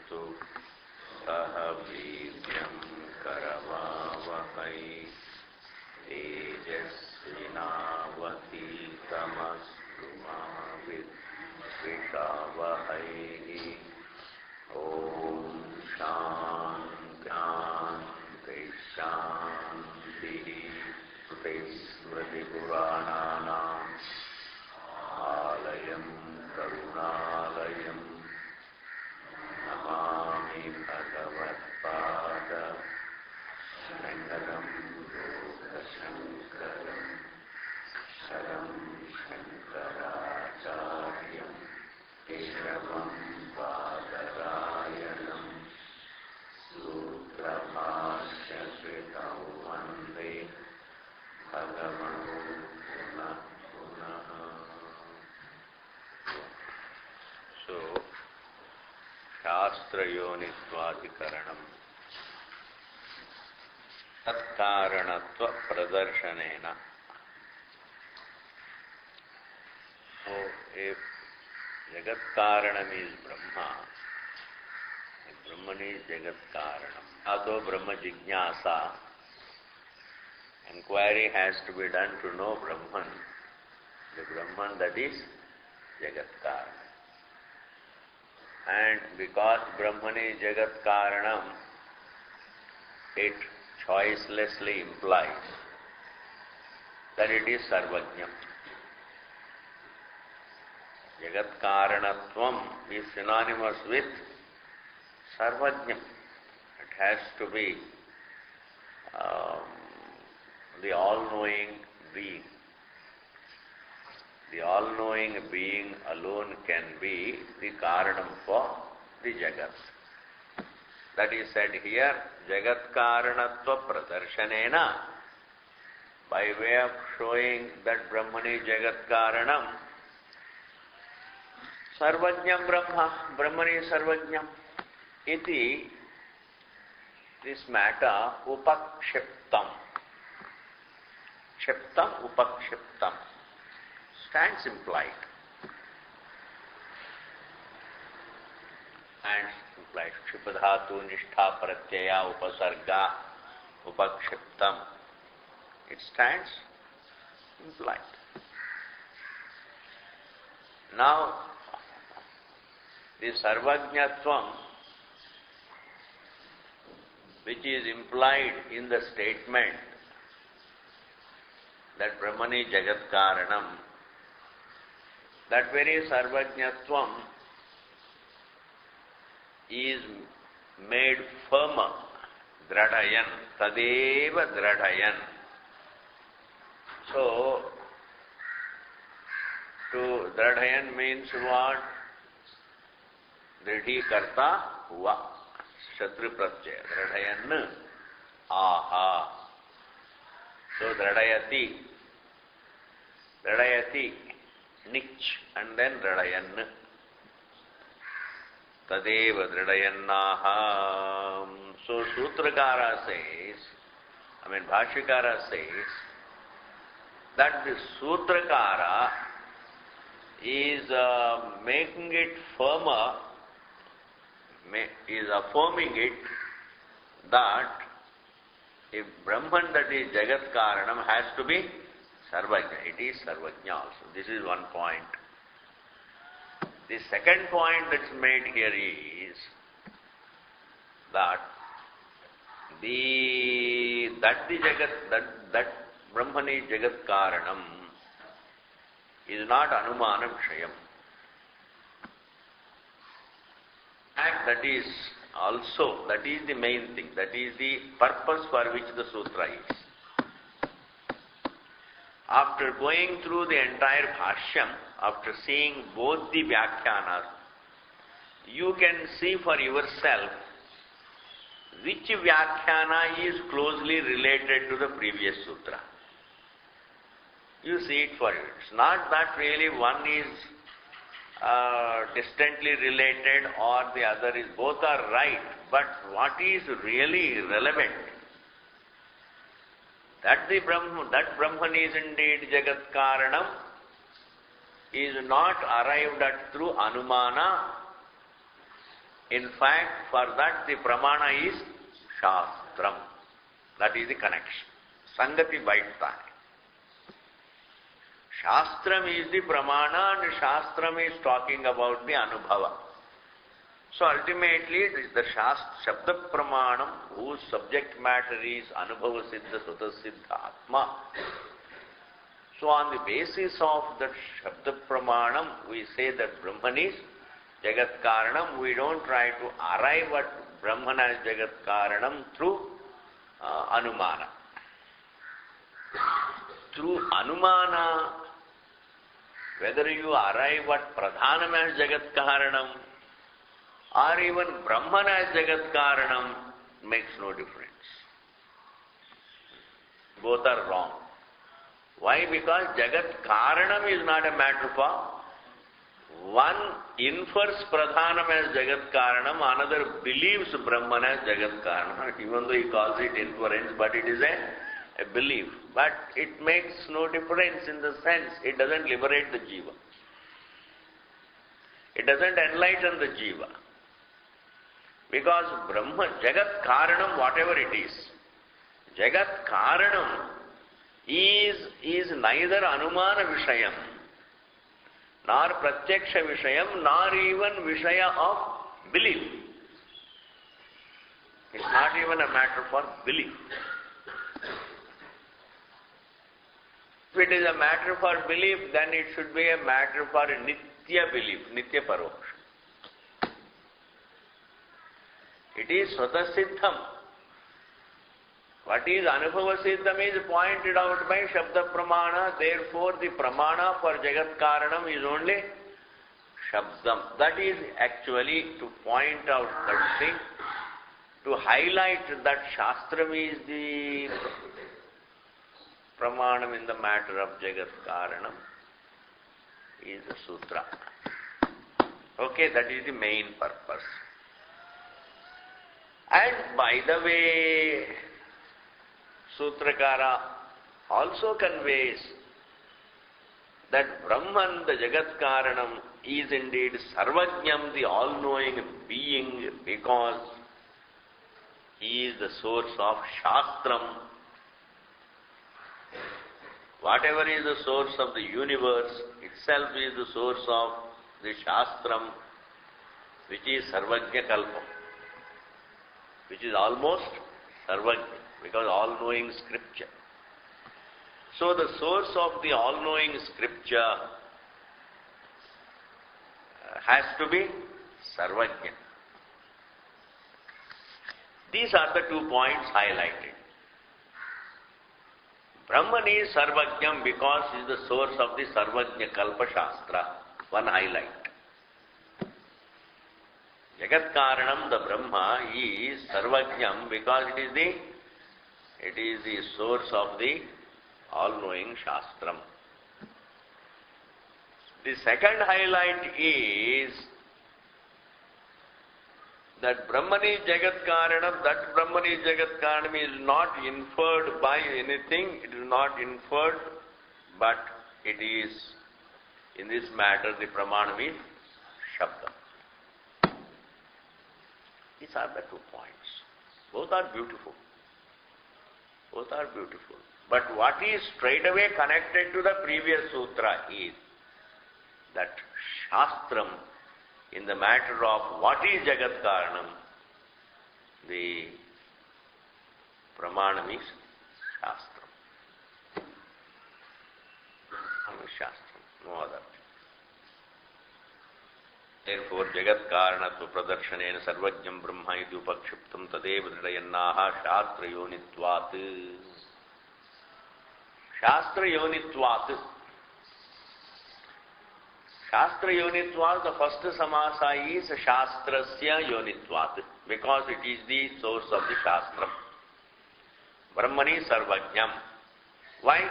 भुनक्तु सह वीर्यं करवावहै तेजस्विनावतीतमस्तु मा विद्विषावहै। ॐ शान्ति शान्तिः। स्मृतिपुराणानाम् आलयं करुणालयं नमामि भगवत्पाद शङ्करं लोकशङ्करं शरं शङ्कराचार्यं केशवं बादरायणं सूत्रभाष्यकृतौ वन्दे भगवतो पुनः पुनः। So, शास्त्रयोनित्वाधिकरणं तत्कारणत्व प्रदर्शनेन. So, if Jagat Karanam is Brahma, if Brahman is Jagat Karanam, although Brahma Jignasa, inquiry has to be done to know Brahman, the Brahman that is Jagat Karanam. And because Brahman is Jagat Karanam, it choicelessly implies that it is Sarvajñam. Jagat Karanatvam is synonymous with Sarvajñam. It has to be the all-knowing being. The all-knowing being alone can be the Karanam for the Jagat. That is said here, Jagat Karanatva Pradarshanena, by way of showing that Brahman is Jagat Karanam, Sarvajñam Brahma, Brahman is Sarvajñam, iti, this matter, upakshiptam. Shiptam, upakshiptam, stands implied. And implied. Kshipadhatu, nishtha, pratyaya, upasarga, upakshiptam. It stands implied. Now, the Sarvajñatvam, which is implied in the statement that Brahman is Jagat Karanam, that very Sarvajñatvam is made firmer, Dradhayan, Tadeva Dradhayan. So, to Dradhayan means what? Dridhi karta hua, Shatru Pratyaya, Dradhayan, aha. So, Dradhayati, Nich, and then Dradhayan. Tadeva Dradhayannaha. So, Sutrakara says, Bhashyakara says, that the Sutrakara is making it firmer, is affirming it that if Brahman that is Jagat Karanam has to be Sarvajña. It is Sarvajña also. This is one point. The second point that's made here is that that Brahman is Jagat Karanam is not Anumanam Shayam. And that is the main thing. That is the purpose for which the sutra is. After going through the entire Bhashyam, after seeing both the Vyakhyanas, you can see for yourself which Vyakhyana is closely related to the previous sutra. You see it for you. It's not that really one is distantly related or the other is, both are right, but what is really relevant? That Brahman is indeed Jagat Karanam is not arrived at through Anumana, In fact, for that the pramana is Shastram. That is the connection. Sangati baitha. Shastram is the pramana and Shastram is talking about the Anubhava. So ultimately, the Shabda Pramanam, whose subject matter is Anubhava Siddha Sutta Siddha Atma. So on the basis of that Shabda Pramanam, we say that Brahman is Jagat Karanam. We don't try to arrive at Brahman as Jagat Karanam through Anumana. Through Anumana, whether you arrive at Pradhanam as Jagat Karanam or even Brahman as Jagat Karanam, makes no difference. Both are wrong. Why? Because Jagat Karanam is not a matter for one infers Pradhanam as Jagat Karanam, another believes Brahman as Jagat Karanam. Even though he calls it inference, but it is a belief. But it makes no difference in the sense, it doesn't liberate the Jiva. It doesn't enlighten the Jiva. Because Brahman, Jagat Karanam, whatever it is, Jagat Karanam is neither Anumana Vishayam, nor Pratyaksha Vishayam, nor even Vishaya of belief. It's not even a matter for belief. If it is a matter for belief, then it should be a matter for Nitya belief, Nitya Paroksha. It is Svata Siddham. What is Anubhava Siddham is pointed out by Shabda Pramana. Therefore, the Pramana for Jagat Karanam is only Shabdam. That is actually to point out that thing, to highlight that Shastram is the Pramanam in the matter of Jagat Karanam is a Sutra. Okay, that is the main purpose. And by the way, Sutrakara also conveys that Brahman, the Jagat Karanam, is indeed Sarvajnam, the all-knowing being, because he is the source of Shastram. Whatever is the source of the universe itself is the source of the Shastram, which is Sarvajna Kalpam, which is almost Sarvajna, because all-knowing scripture. So the source of the all-knowing scripture has to be Sarvajna. These are the 2 points highlighted. Brahman is Sarvajnam because he is the source of the Sarvajna Kalpa Shastra. One highlight. Jagat Karanam, the Brahma, is Sarvajnam because it is the source of the all-knowing Shastram. The second highlight is that Brahman is Jagat Karanam, that Brahman is Jagat Karanam is not inferred by anything, it is not inferred, but it is, in this matter, the Pramanam is Shabdam. These are the 2 points. Both are beautiful. Both are beautiful. But what is straightaway connected to the previous sutra is that Shastram, in the matter of what is Jagat Karanam, the Pramanam is Shastram. Shastram, no other. Therefore, Jagat Karanatva Pradarsanena Sarvajnam Brahma iti upakshiptam tadeva nirayannaha Shastra Yonitvat. Shastra Yonitvat. Shastra Yonitvat, the first samasa is Shastrasya Yonitvat, because it is the source of the Shastram. Brahmani Sarvajnam. Why?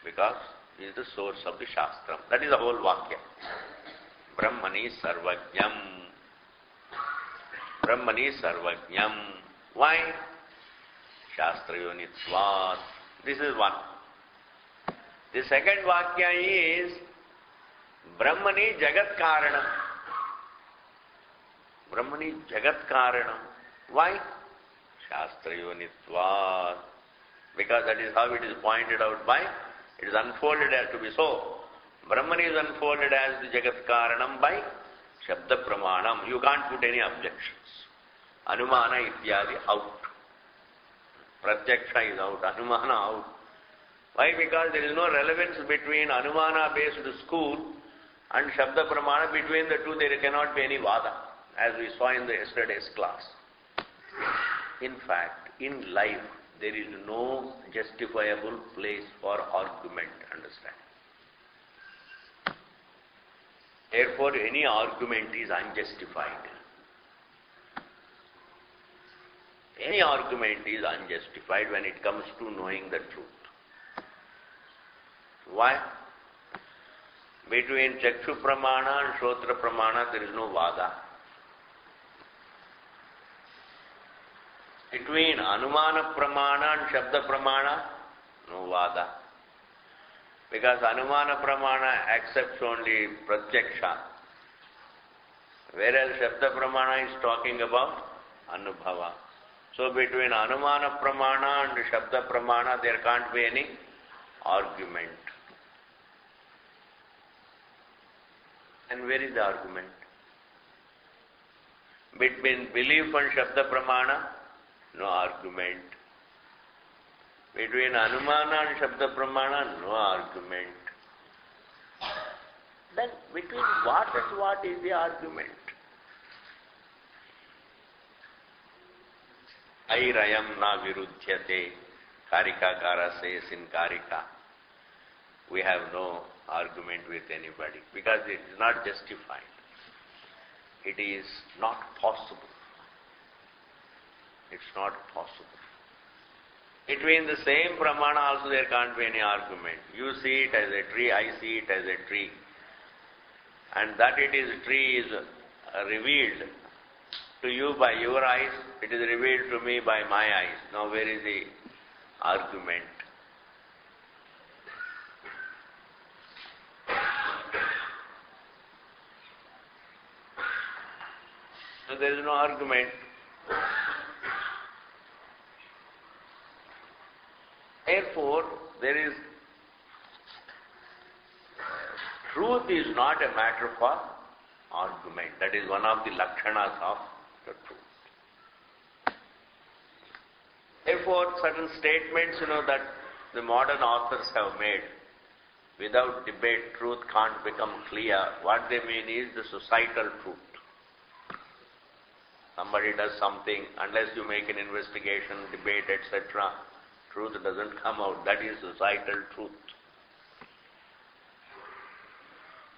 Because it is the source of the Shastram. That is the whole Vakya. Brahmani Sarvajnam. Brahmani Sarvajnam. Why? Shastra Yonitvat. This is one. The second Vakya is Brahmani Jagat Karanam. Brahman is Jagat Karanam. Why? Shastra Yonitvat. Because that is how it is pointed out by, it is unfolded as to be so. Brahman is unfolded as the Jagat Karanam by Shabda Pramanam. You can't put any objections. Anumana Ityadi out. Pratyaksha is out. Anumana out. Why? Because there is no relevance between Anumana-based school and Shabda Pramana. Between the two there cannot be any vada, as we saw in the yesterday's class. In fact, in life, there is no justifiable place for argument, understand. Therefore, any argument is unjustified. Any argument is unjustified when it comes to knowing the truth. Why? Between Chakshu Pramana and Shrotra Pramana, there is no vada. Between Anumana Pramana and Shabda Pramana, no vada. Because Anumana Pramana accepts only Pratyaksha, whereas Shabda Pramana is talking about Anubhava. So between Anumana Pramana and Shabda Pramana, there can't be any argument. And where is the argument? Between belief and Shabda Pramana, no argument. Between Anumana and Shabda Pramana, no argument. Then between what and what is the argument? Airayam na virudhyate, Karikakara says in Karika. We have no argument with anybody because it is not justified. It is not possible. It's not possible. Between the same pramana also there can't be any argument. You see it as a tree, I see it as a tree. And that it is tree is revealed to you by your eyes, it is revealed to me by my eyes. Now where is the argument? So there is no argument. Therefore, there is truth is not a matter for argument. That is one of the lakshanas of the truth. Therefore, certain statements, that the modern authors have made, without debate, truth can't become clear. What they mean is the societal truth. Somebody does something, unless you make an investigation, debate, etc., truth doesn't come out. That is societal truth.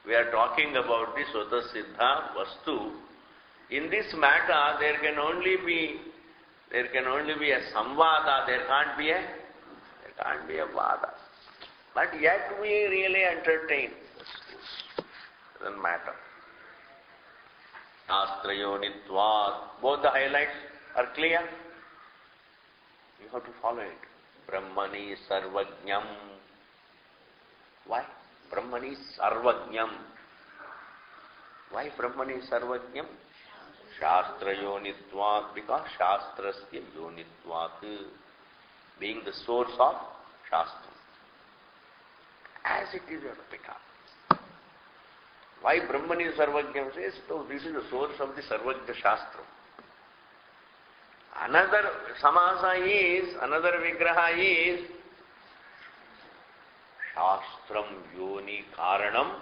We are talking about the Swata Siddha Vastu. In this matter, there can only be a samvada, there can't be a vada. But yet we really entertain. Doesn't matter. Shastra Yonitvat. Both the highlights are clear. You have to follow it. Brahmani Sarvajñam. Why? Brahmani Sarvajñam. Why Brahmani Sarvajñam? Shastra Yonitvat. Because Shastrasya Yonitvat. Being the source of Shastra. As it is a become. Why Brahmani Sarvajñam says? So this is the source of the Sarvajña Shastra. Another samasa is, another vigraha is Shastram Yoni Karanam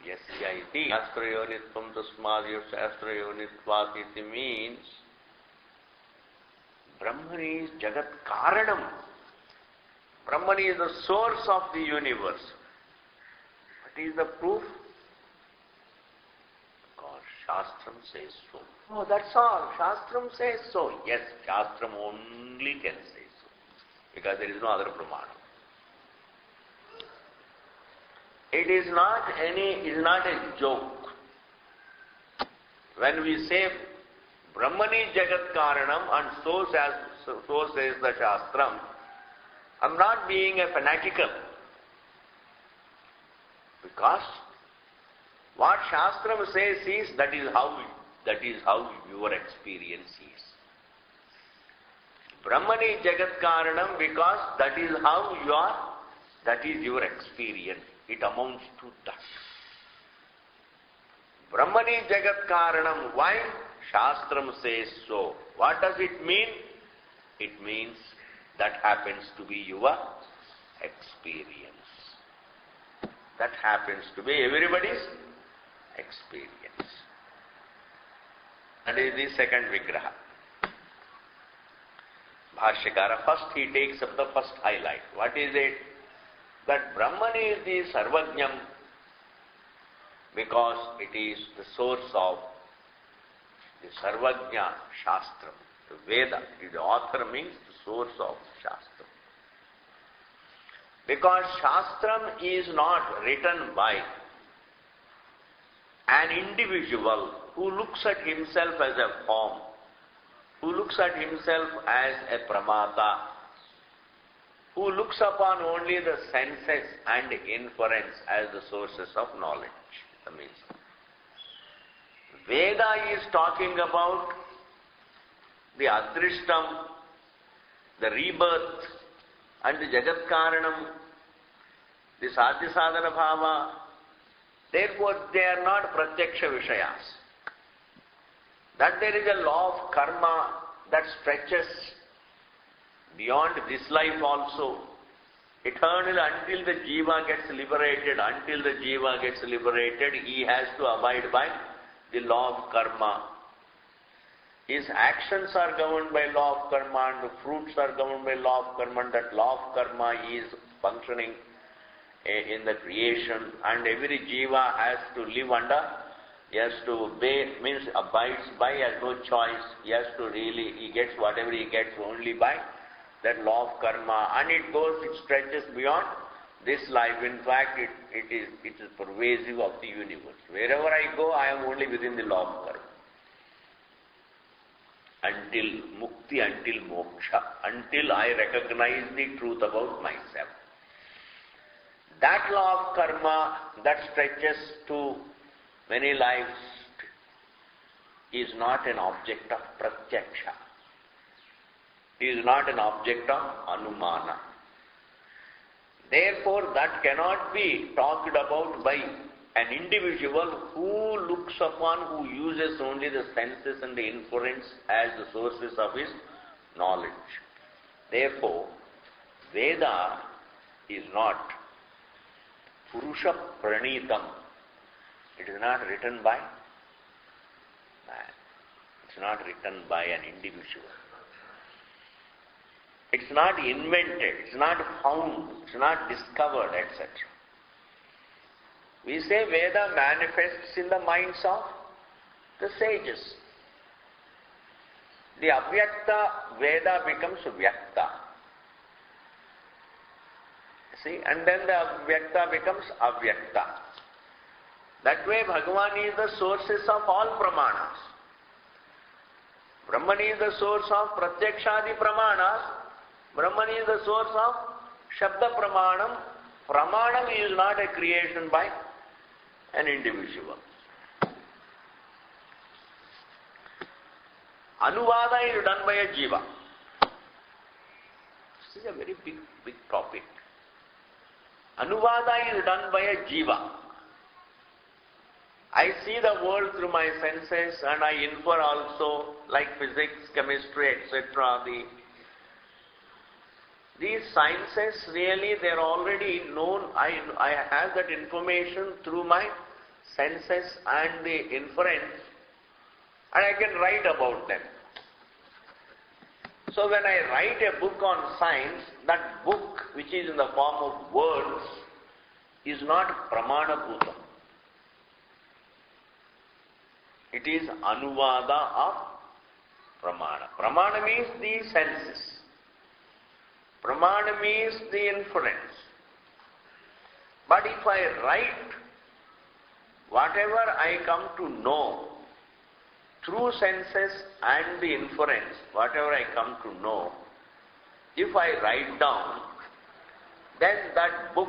Yasya iti. Shastra Yonitvam Tasmadya Shastra Yonitvat iti means Brahman is Jagat Karanam. Brahman is the source of the universe. What is the proof? Because Shastram says so. Oh, that's all. Shastram says so. Yes, Shastram only can say so. Because there is no other pramana. It is not a joke. When we say Brahman is Jagat Karanam and so says the Shastram, I'm not being a fanatical. Because What Shastram says is that is how your experience is. Brahmani Jagat Karanam, because that is your experience. It amounts to that. Brahmani Jagat Karanam, why? Shastram says so. What does it mean? It means that happens to be your experience. That happens to be everybody's experience. That is the second Vigraha. Bhashyakara, first he takes up the first highlight. What is it? That Brahman is the Sarvajnam because it is the source of the Sarvajna Shastram. The Veda, the author means the source of Shastram. Because Shastram is not written by an individual who looks at himself as a form, who looks at himself as a pramata, who looks upon only the senses and inference as the sources of knowledge. That means Veda is talking about the Adrishtam, the rebirth, and the Jagat Karanam, the Sadhya Sadhana Bhava. Therefore, they are not Pratyaksha Vishayas. That there is a law of karma that stretches beyond this life also, eternal until the jiva gets liberated. Until the jiva gets liberated, he has to abide by the law of karma. His actions are governed by law of karma and the fruits are governed by law of karma, and that law of karma is functioning in the creation, and every jiva has to live under, he has to obey, means abides by, has no choice, he has to really, he gets whatever he gets only by that law of karma, and it stretches beyond this life. In fact, it is pervasive of the universe. Wherever I go, I am only within the law of karma. Until mukti, until moksha, until I recognize the truth about myself. That law of karma that stretches to many lives is not an object of pratyaksha. Is not an object of anumana. Therefore, that cannot be talked about by an individual who looks upon, who uses only the senses and the inference as the sources of his knowledge. Therefore, Veda is not Purusha Pranitam. It is not written by man. It's not written by an individual. It's not invented, it's not found, it's not discovered, etc. We say Veda manifests in the minds of the sages. The Avyakta Veda becomes Vyakta. See, and then the Vyakta becomes Avyakta. That way Bhagavan is the sources of all pramanas. Brahman is the source of Pratyakshadi pramanas. Brahman is the source of Shabda Pramanam. Pramanam is not a creation by an individual. Anuvada is done by a jiva. This is a very big topic. Anuvada is done by a jiva. I see the world through my senses and I infer also, like physics, chemistry, etc. These sciences really, they are already known. I have that information through my senses and the inference, and I can write about them. So when I write a book on science, that book, which is in the form of words, is not pramana bhutam. It is anuvada of pramana. Pramana means the senses. Pramana means the inference. But if I write whatever I come to know through senses and the inference, whatever I come to know, if I write down, then that book,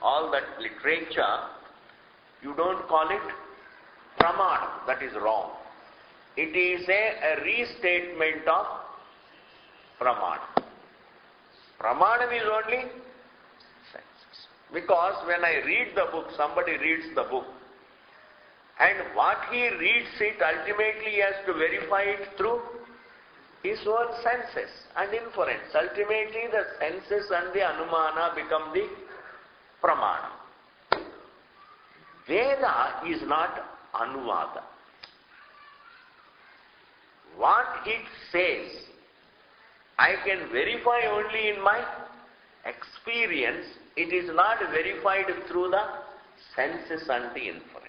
all that literature You don't call it Pramanam. That is wrong. It is a restatement of Pramanam. Pramanam is only senses. Because when I read the book, somebody reads the book, and what he reads it, ultimately he has to verify it through his own senses and inference. Ultimately the senses and the Anumana become the Pramana. Veda is not Anuvada. What it says, I can verify only in my experience. It is not verified through the senses and the inference.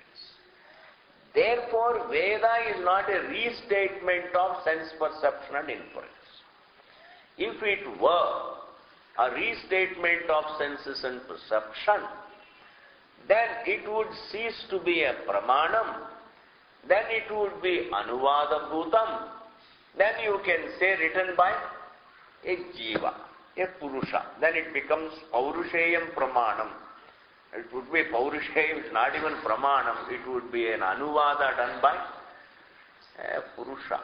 Therefore, Veda is not a restatement of sense perception and inference. If it were a restatement of senses and perception, then it would cease to be a Pramanam, then it would be Anuvada Bhutam, then you can say written by a Jiva, a Purusha, then it becomes Paurushayam Pramanam. It would be Paurushayam, it's not even Pramanam, it would be an Anuvada done by a Purusha.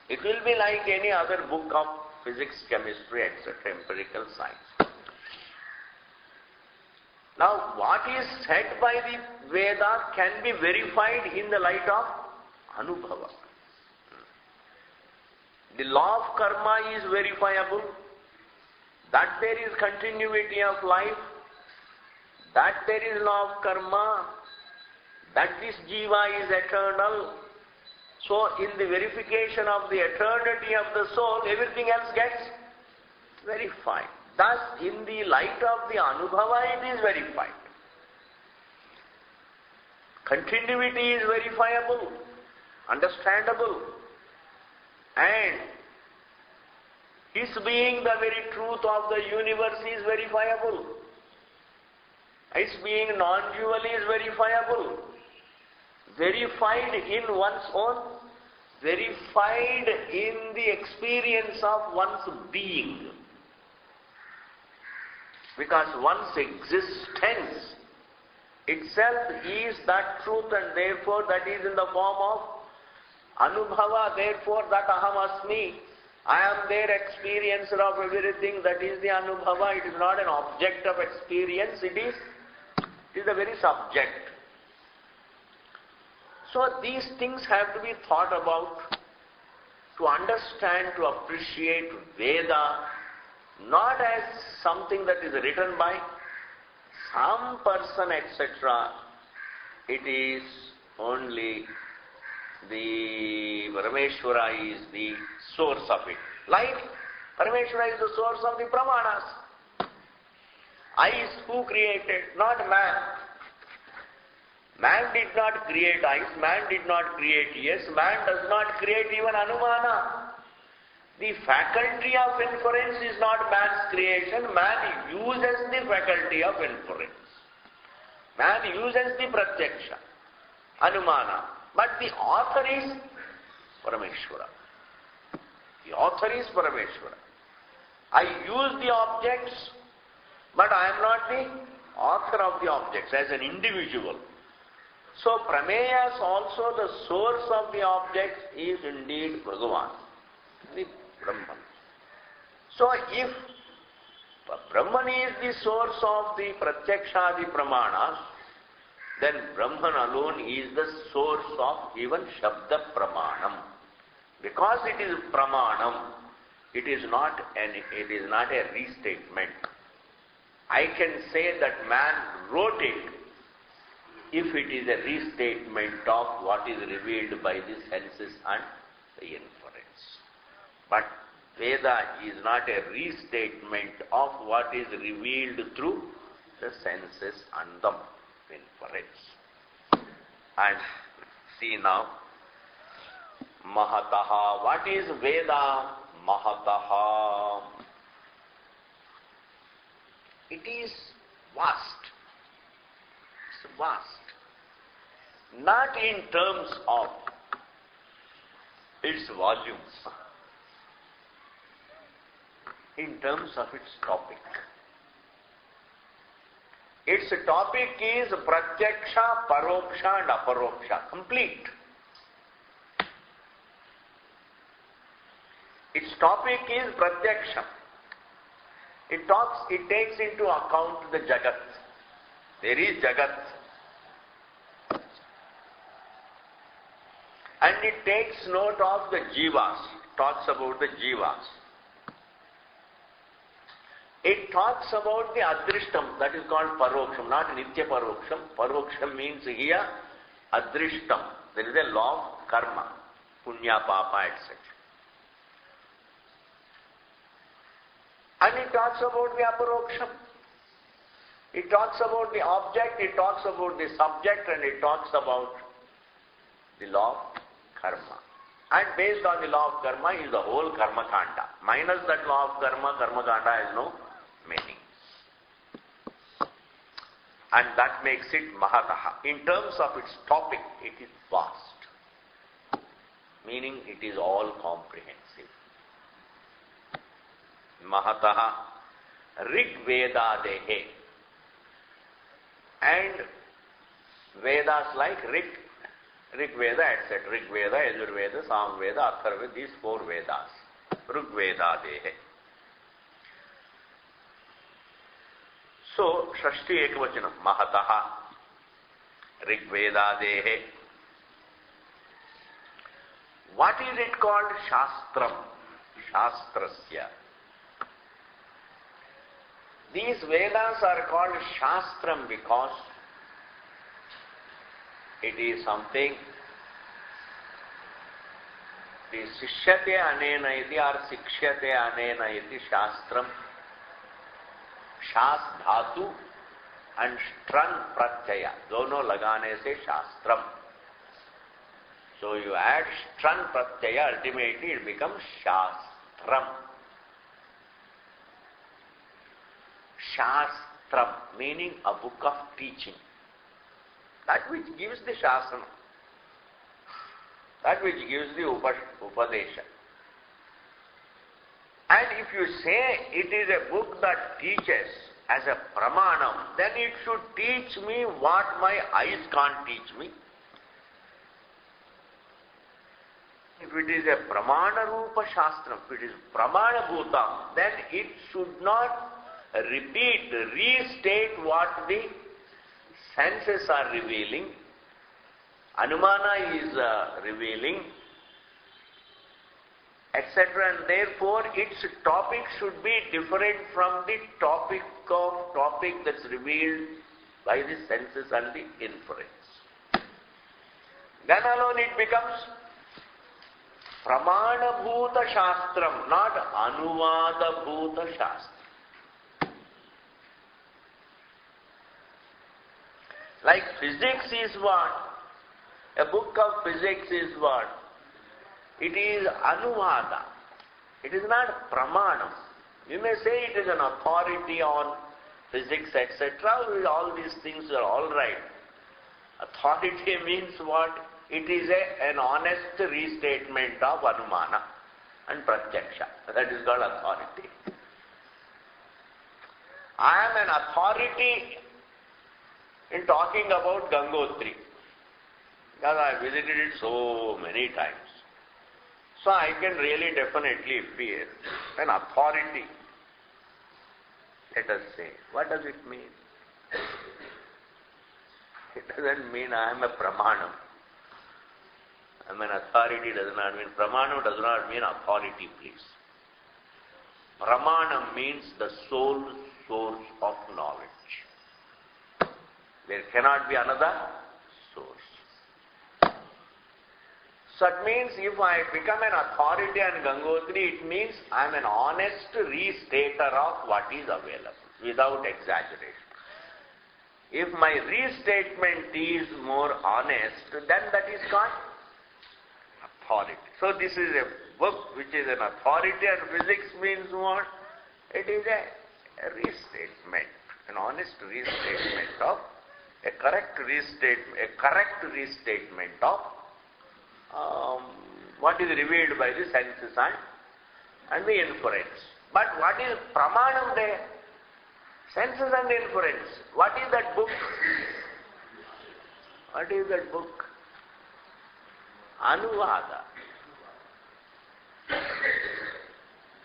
It will be like any other book of physics, chemistry, etc., empirical science. Now, what is said by the Veda can be verified in the light of Anubhava. The law of karma is verifiable, that there is continuity of life, that there is law of karma, that this jiva is eternal. So, in the verification of the eternity of the soul, everything else gets verified. Thus, in the light of the Anubhava, it is verified. Continuity is verifiable, understandable, and his being the very truth of the universe is verifiable. His being non-dual is verifiable. Verified in one's own, verified in the experience of one's being. Because one's existence itself is that truth, and therefore that is in the form of Anubhava, therefore that Aham Asmi, I am their experiencer of everything, that is the Anubhava. It is not an object of experience, it is the very subject. So these things have to be thought about to understand, to appreciate Veda, not as something that is written by some person, etc. It is only the Parameshwara is the source of it. Like Parameshwara is the source of the Pramanas. Eyes who created? Not man. Man did not create eyes, man did not create ears, man does not create even Anumana. The faculty of inference is not man's creation, man uses the faculty of inference. Man uses the pratyaksha, Anumana. But the author is Parameshwara. The author is Parameshwara. I use the objects, but I am not the author of the objects as an individual. So Prameya is also the source of the objects is indeed Bhagavan, the Brahman. So if Brahman is the source of the Pratyaksha, the Pramanas, then Brahman alone is the source of even Shabda Pramanam. Because it is Pramanam, it is not a restatement. I can say that man wrote it if it is a restatement of what is revealed by the senses and the inference. But Veda is not a restatement of what is revealed through the senses and the inference. And see now, Mahataha. What is Veda? Mahataha. It is vast. It's vast. Not in terms of its volumes, in terms of its topic. Its topic is pratyaksha, paroksha and aparoksha. Complete. Its topic is pratyaksha. It takes into account the Jagat. There is Jagat. And it takes note of the Jivas. Talks about the Jivas. It talks about the Adrishtam, that is called Paroksham, not Nitya Paroksham. Paroksham means here Adrishtam. There is a law of karma, Punya, Papa, etc. And it talks about the Aparoksham. It talks about the object, it talks about the subject, and it talks about the law of karma. And based on the law of karma is the whole Karma Kanda. Minus that law of karma, Karma Kanda has no meaning. And that makes it Mahataha. In terms of its topic, it is vast. Meaning it is all comprehensive. Mahataha Rig Vedadehe. And Vedas like Rig Veda, etc. Rig Veda, Yajurveda, Samveda, Atharvaveda, these four Vedas. Rig Vedadehe. So, Shashti Ekavachanam, Mahataha Rig Vedadehe. What is it called? Shastram. Shastrasya. These Vedas are called Shastram because it is something, the Sishyate Anena iti or Sikshyate Anena iti Shastram, Shas Dhatu and Stran Pratyaya, dono lagane se Shastram. So you add Stran Pratyaya, ultimately it becomes Shastram. Shastram, meaning a book of teaching. That which gives the Shasana. That which gives the Upadesha. And if you say it is a book that teaches as a pramanam, then it should teach me what my eyes can't teach me. If it is a pramana rupa shastram, if it is pramana bhutam, then it should not restate what the senses are revealing, Anumana is revealing, etc. And therefore its topic should be different from the topic that's revealed by the senses and the inference. Then alone it becomes Pramana Bhuta Shastram, not Anuvada Bhuta Shastram. Like physics is what? A book of physics is what? It is Anuvada. It is not Pramanam. You may say it is an authority on physics, etc. All these things are all right. Authority means what? It is an honest restatement of Anumana and Pratyaksha. That is called authority. I am an authority in talking about Gangotri, because I visited it so many times. So I can really definitely feel an authority. Let us say, what does it mean? It doesn't mean I am a pramanam. I am an authority does not mean, pramanam does not mean authority, please. Pramanam means the sole source of knowledge. There cannot be another source. So it means if I become an authority on Gangotri, it means I am an honest restater of what is available, without exaggeration. If my restatement is more honest, then that is called authority. So this is a book which is an authority, and physics means what? It is a restatement, an honest restatement of a correct restatement of what is revealed by the senses and the inference. But what is pramanam there? Senses and inference. What is that book? What is that book? Anuvada.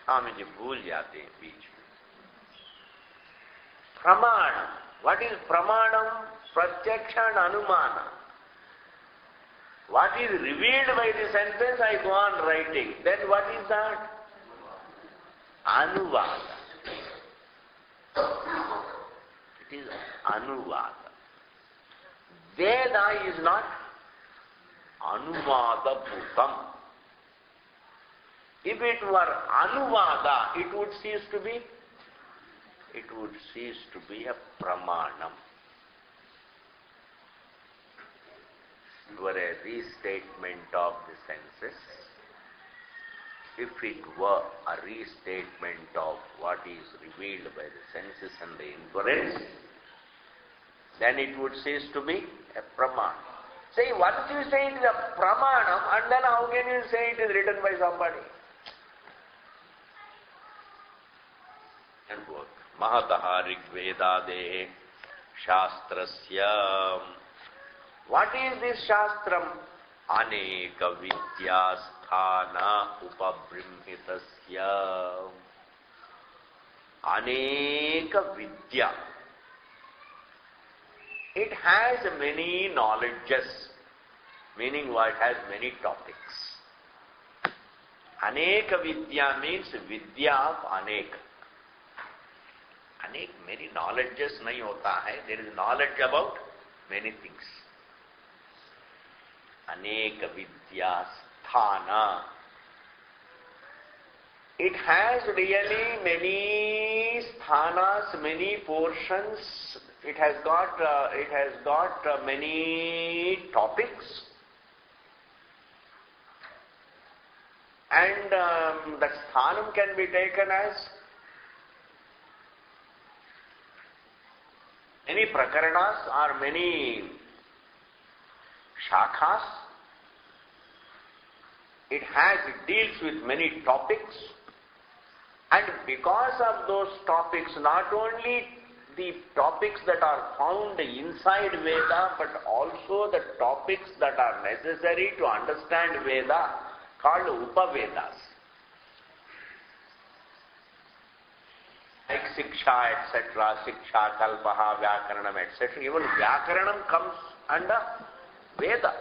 Swami ji भूल जाते हैं बीच में. Pramanam. What is pramanam? Pratyaksha and anumana. What is revealed by the senses, I go on writing. Then what is that? Anuvada. It is anuvada. Veda is not anuvada bhutam. If it were anuvada, it would cease to be a pramanam. It were a restatement of the senses. If it were a restatement of what is revealed by the senses and the inference, then it would cease to be a pramanam. See, once you say it is a pramanam, and then how can you say it is written by somebody? And quote, Mahataha Rigvedade Shastrasya. What is this Shastram? Aneka Vidyasthana Upabrimhitasya. Aneka Vidya. It has many knowledges, meaning what? It has many topics. Aneka Vidya means Vidya of Aneka. Anek, many knowledges nahi hota hai. There is knowledge about many things. Aneka Vidya Sthana. It has really many sthanas, many portions. It has got many topics. And that sthanam can be taken as many prakaranas or many shakhas. It deals with many topics, and because of those topics, not only the topics that are found inside Veda, but also the topics that are necessary to understand Veda, called Upavedas. Like Siksha, etc., Siksha, Kalpaha, Vyakaranam, etc. Even Vyakaranam comes under Veda.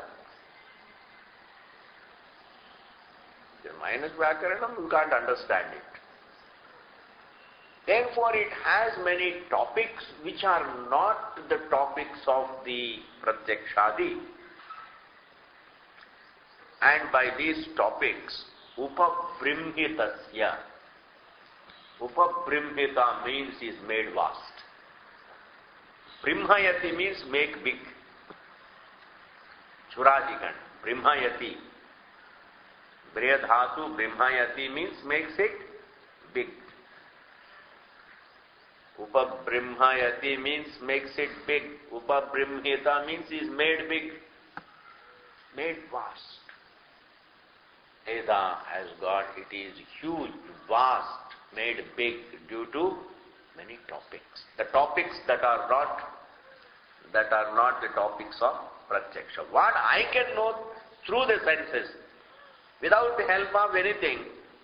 Minus Vyakaranam, you can't understand it. Therefore, it has many topics which are not the topics of the Pratyakshadi. And by these topics, Upabrimhitasya. Upabrimhita means is made vast. Brimhayati means make big. Churadikan, Brimhayati. Briyadhatu, Brimhayati means makes it big. Upabrimhayati means makes it big. Upabrimhita means is made big, made vast. Veda has got, it is huge, vast, made big due to many topics. The topics that are not the topics of Pratyaksha. What I can know through the senses, without the help of anything,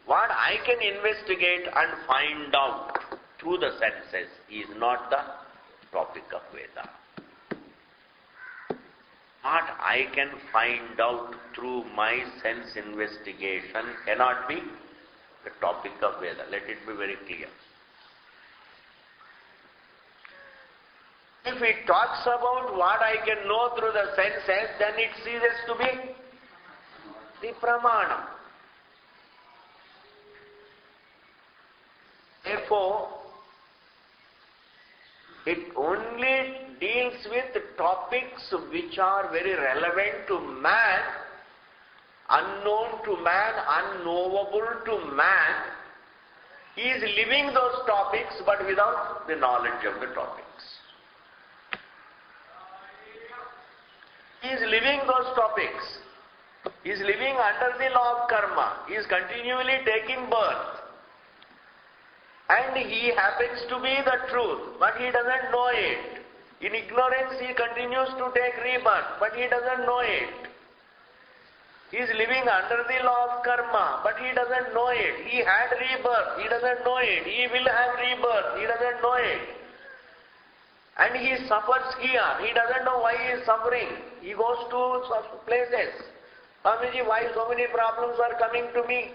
what I can investigate and find out through the senses is not the topic of Veda. What I can find out through my sense investigation cannot be the topic of Veda. Let it be very clear. If it talks about what I can know through the senses, then it ceases to be the Pramana. Therefore, it only deals with topics which are very relevant to man, unknown to man, unknowable to man. He is living those topics but without the knowledge of the topics. He is living those topics. He is living under the law of karma. He is continually taking birth. And he happens to be the truth, but he doesn't know it. In ignorance he continues to take rebirth, but he doesn't know it. He is living under the law of karma, but he doesn't know it. He had rebirth, he doesn't know it. He will have rebirth, he doesn't know it. And he suffers here, he doesn't know why he is suffering. He goes to some places. Swamiji, why so many problems are coming to me?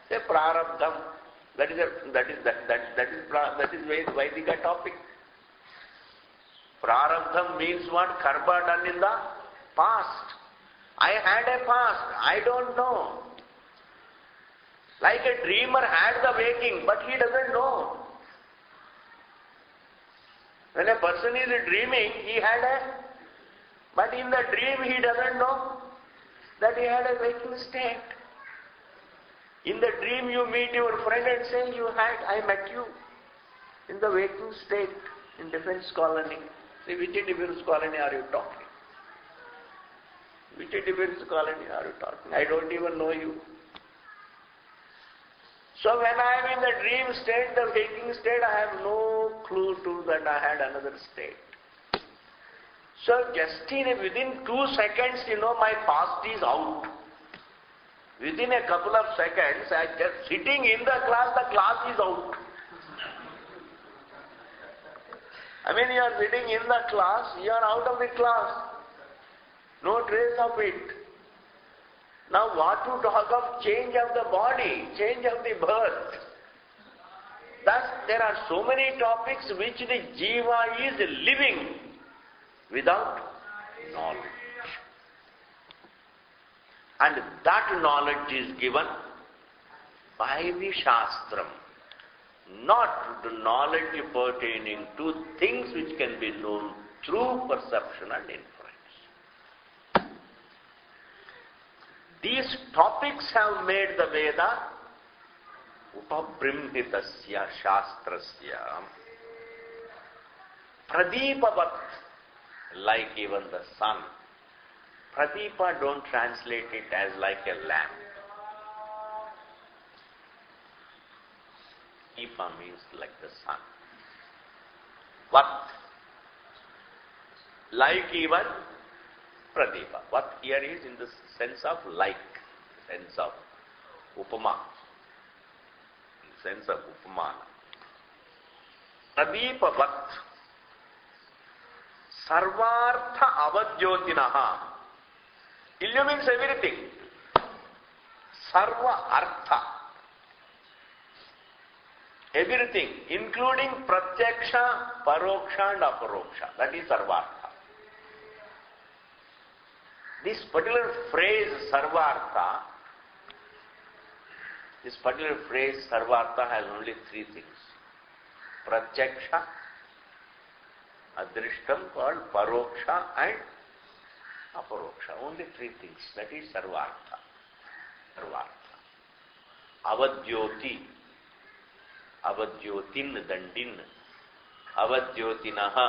Say prarabdham. That is Vaidika topic. Prarabdham means what? Karma done in the past. I had a past, I don't know. Like a dreamer had the waking, but he doesn't know. When a person is dreaming, he had but in the dream he doesn't know that he had a waking state. In the dream you meet your friend and say, I met you in the waking state in defense colony. Say, which defense colony are you talking? Which defense colony are you talking? I don't even know you. So when I am in the dream state, the waking state, I have no clue to that I had another state. So just within 2 seconds, my past is out. Within a couple of seconds, I just sitting in the class is out. I mean, you are sitting in the class, you are out of the class. No trace of it. Now what to talk of change of the body, change of the birth? Thus, there are so many topics which the jiva is living without knowledge. And that knowledge is given by the Shastram, not the knowledge pertaining to things which can be known through perception and inference. These topics have made the Veda upabrimhitasya shastrasya pradeepavat, like even the sun. Pradeepa, don't translate it as like a lamp. Deepa means like the sun. Vat, like even Pradeepa. Vat here is in the sense of like, sense of upama, sense of upamana. Pradeepa vat, sarvartha avadhyotinaha. Illumines everything. Sarva artha. Everything, including pratyaksha, paroksha and aparoksha. That is sarvartha. This particular phrase sarvartha, has only 3 things. Pratyaksha, adrishtam called paroksha and aparoksha. Only 3 things. That is sarvartha. Avadhyoti, avadhyotin dandin, avadhyotinaha,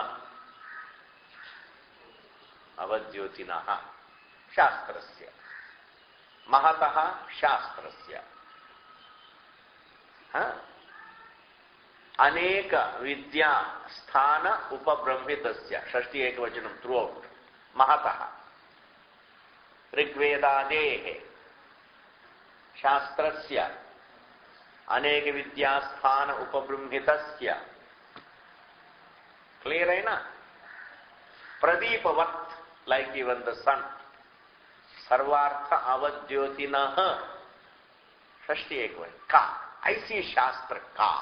shastrasya, mahataha shastrasya. Aneka vidya sthana upabrahmitasya. Shashti ekvachanam throughout. Mahataha. Rigvedadehe shastrasya aneka vidya sthana upabrahmitasya. Clear, hai na? Pradeepavat, like even the sun. Sarvartha avadhyotinaha. Shashti ekvachanam. Ka. I see Shastra Ka.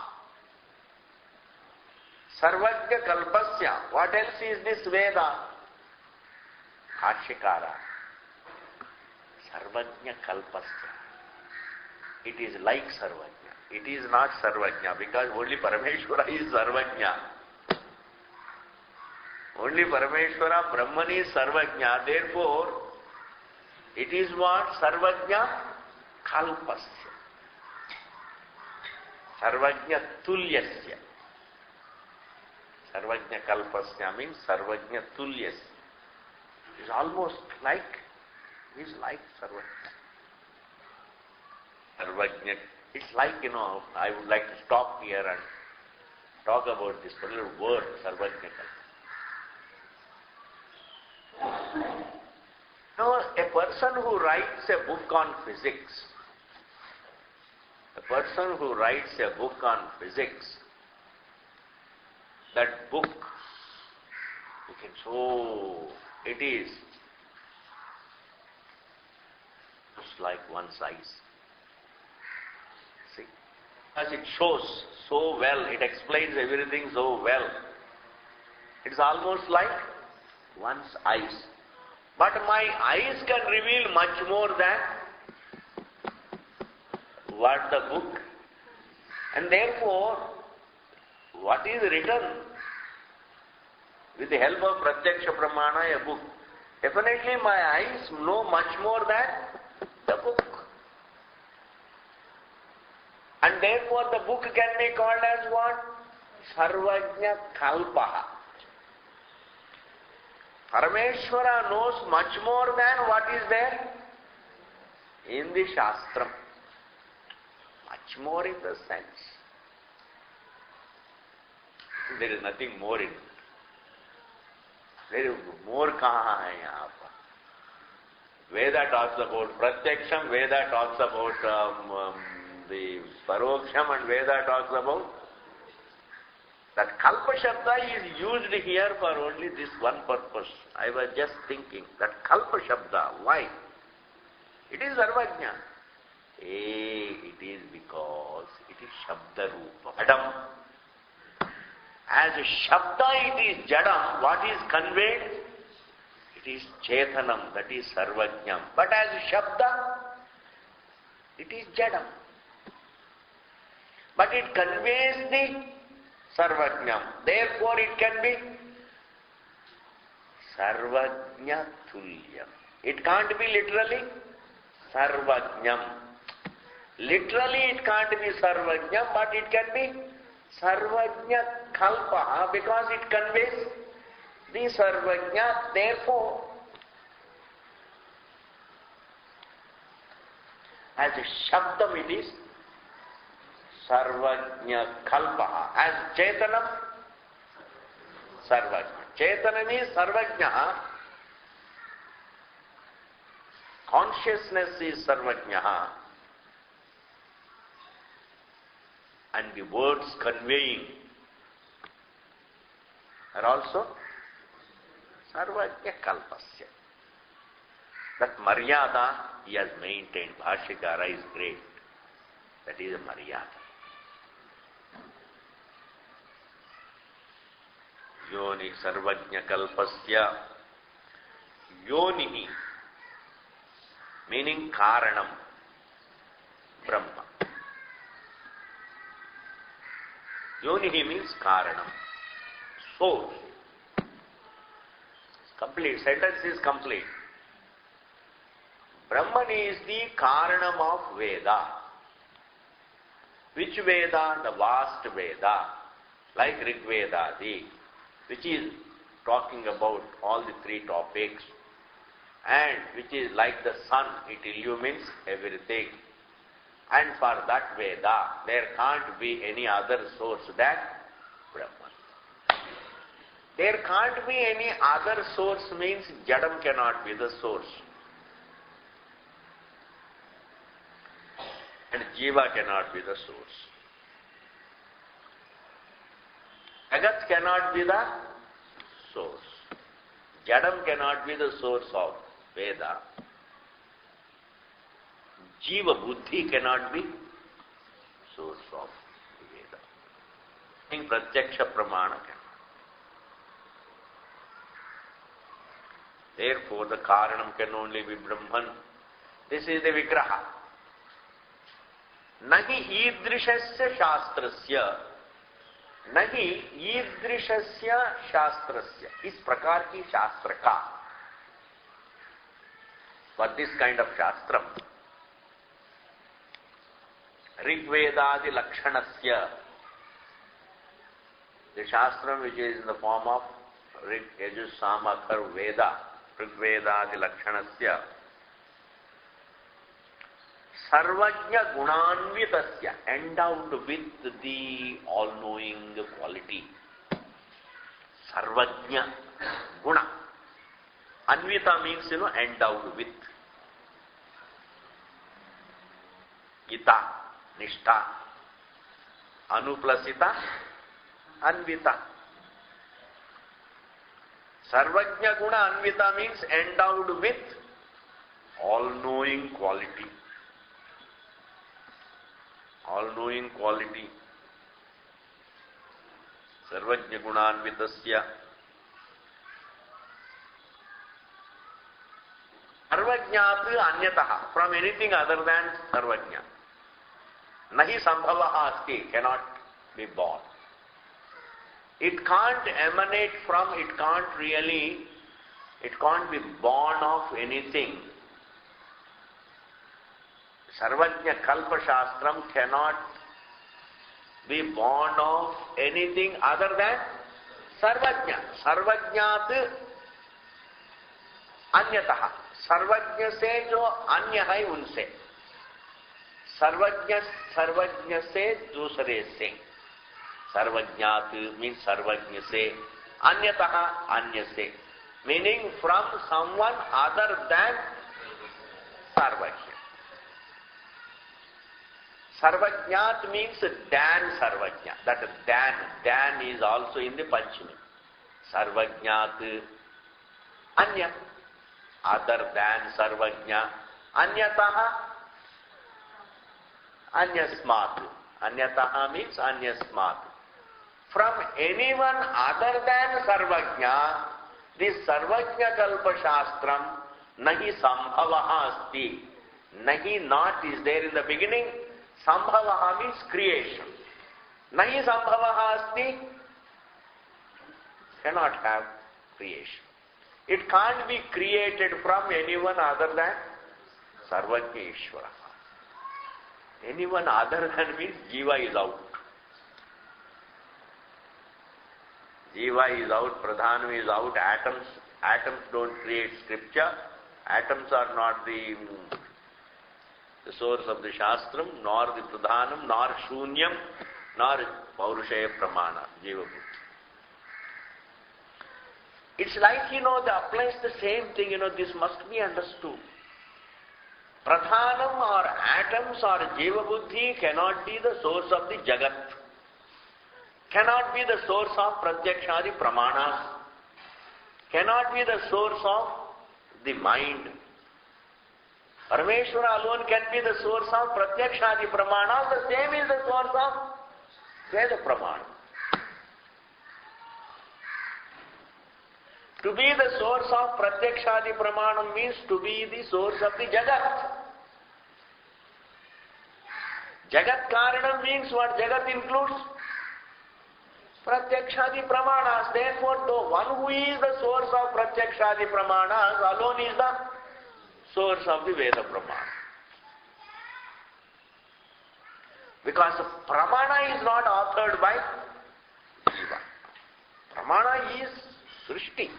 Sarvajna Kalpasya. What else is this Veda? Bhashyakara. Sarvajna Kalpasya. It is like Sarvajna. It is not Sarvajna because only Parameshwara is Sarvajna. Only Parameshwara, Brahman is Sarvajna. Therefore, it is what? Sarvajna Kalpasya. Sarvajna Tulyasya. Sarvajna Kalpasya means Sarvajna Tulyasya. Is almost like, is like Sarvajna. Sarvajna It's like, I would like to stop here and talk about this particular word, Sarvajna Kalpa. Now, a person who writes a book on physics, that book, you can show, it is just like one's eyes. See, as it shows so well, it explains everything so well. It's almost like one's eyes. But my eyes can reveal much more than what the book. And therefore, what is written with the help of Pratyaksha Pramana, a book, definitely my eyes know much more than the book. And therefore the book can be called as what? Sarvajna Kalpaha. Parameshwara knows much more than what is there in the Shastram. Much more in the sense. There is nothing more in it. There is more kaha hai yahan par. Veda talks about Pratyaksham, Veda talks about the Paroksham, and Veda talks about that Kalpa Shabda is used here for only this one purpose. I was just thinking that Kalpa Shabda, why? It is Sarvajna. It is because it is Shabda Rupa. Jadam. As a Shabda it is Jadam. What is conveyed? It is Chetanam, that is Sarvajnam. But as a Shabda, it is Jadam. But it conveys the Sarvajnam. Therefore it can be Sarvajna Tulyam. It can't be literally Sarvajnam. Literally it can't be Sarvajnam, but it can be Sarvajna Kalpaha because it conveys the Sarvajna. Therefore, as a Shabdam it is Sarvajna Kalpaha. As Chetanam, Sarvajna. Chetanam is Sarvajna. Consciousness is Sarvajna. And the words conveying are also Sarvajna Kalpasya. That Maryada he has maintained. Bhashyakara is great. That is a Maryada. Yoni Sarvajna Kalpasya. Yoni meaning Karanam, Brahma. Yonihi means Karanam, source. Complete, sentence is complete. Brahman is the Karanam of Veda. Which Veda? The vast Veda, like Rig Vedadi, which is talking about all the three topics, and which is like the sun, it illumines everything. And for that Veda, there can't be any other source than Brahman. There can't be any other source means Jadam cannot be the source. And Jiva cannot be the source. Jagat cannot be the source. Jadam cannot be the source of Veda. Jiva Buddhi cannot be source of Veda. In Pratyaksha Pramana cannot. Therefore the Karanam can only be Brahman. This is the Vigraha. Nahi idrishasya shastrasya. Nahi idrishasya shastrasya. Is prakar ki shastra ka. For this kind of shastram, Rigvedadi Lakshanasya, the shastram which is in the form of Rig, Yajus, Sama, Kar, Veda, Rigvedadi Lakshanasya, Sarvajna Gunanvitasya, endowed with the all-knowing quality. Sarvajna Guna. Anvita means, endowed with. Gita, Nishtha. Anuplasita, Anvita. Sarvajna Guna Anvita means endowed with all-knowing quality. All-knowing quality. Sarvajna Gunanvitasya. Sarvajnat anyataha, from anything other than Sarvajna. Nahi sambhavaha asti, cannot be born. It can't emanate from, it can't be born of anything. Sarvajna Kalpa Shastram cannot be born of anything other than Sarvajna. Sarvajnat anyataha. सर्वज्ञ से जो अन्य है उनसे, सर्वज्ञ से दूसरे से, सर्वज्ञात मीन सर्वज्ञ से, अन्यतः अन्य से, meaning from someone other than सर्वज्ञ. सर्वज्ञात मीन्स than सर्वज्ञ. That than is also in the Panchami. सर्वज्ञात अन्य, other than Sarvajna, Anyataha, Anyasmat. Anyataha means Anyasmat. From anyone other than Sarvajna, this Sarvajna Kalpa Shastram, Nahi Sambhavaha Asti. Nahi not is there in the beginning. Sambhavaha means creation. Nahi Sambhavaha Asti cannot have creation. It can't be created from anyone other than Sarvajna Ishvara. Anyone other than means Jiva is out. Jiva is out, Pradhanam is out, atoms don't create scripture, atoms are not the source of the Shastram, nor the Pradhanam, nor Shunyam, nor Paurushaya Pramana, Jiva Buddha. It's like, that applies the same thing, this must be understood. Pradhanam or atoms or Jiva Buddhi cannot be the source of the Jagat. Cannot be the source of Pratyakshadi Pramanas. Cannot be the source of the mind. Parameshwara alone can be the source of Pratyakshadi Pramanas. The same is the source of Veda Pramana. To be the source of Pratyakshadi Pramanam means to be the source of the Jagat. Jagat Karanam means what? Jagat includes Pratyakshadi Pramanas. Therefore, the one who is the source of Pratyakshadi Pramanas alone is the source of the Veda Pramana. Because Pramana is not authored by Jiva. Pramana is Srishti.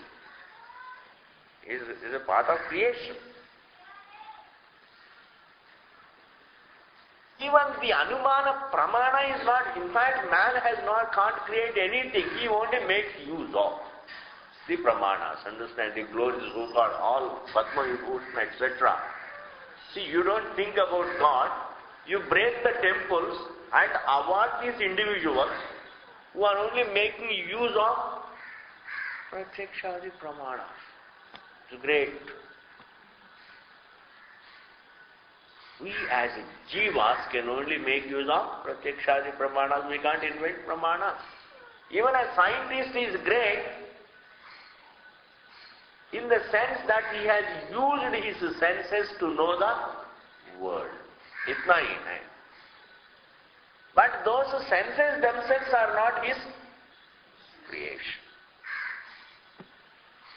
Is a part of creation. Even the Anumana Pramana is not, in fact, man can't create anything, he only makes use of the Pramanas. Understand, the glories who got all Padma Vibhushan, etc. See, you don't think about God, you break the temples and award these individuals who are only making use of Pratyakshadi Pramana. It's great. We as Jivas can only make use of Pratyakshadi Pramanas. We can't invent Pramanas. Even a scientist is great in the sense that he has used his senses to know the world. Itna hi hai. But those senses themselves are not his creation.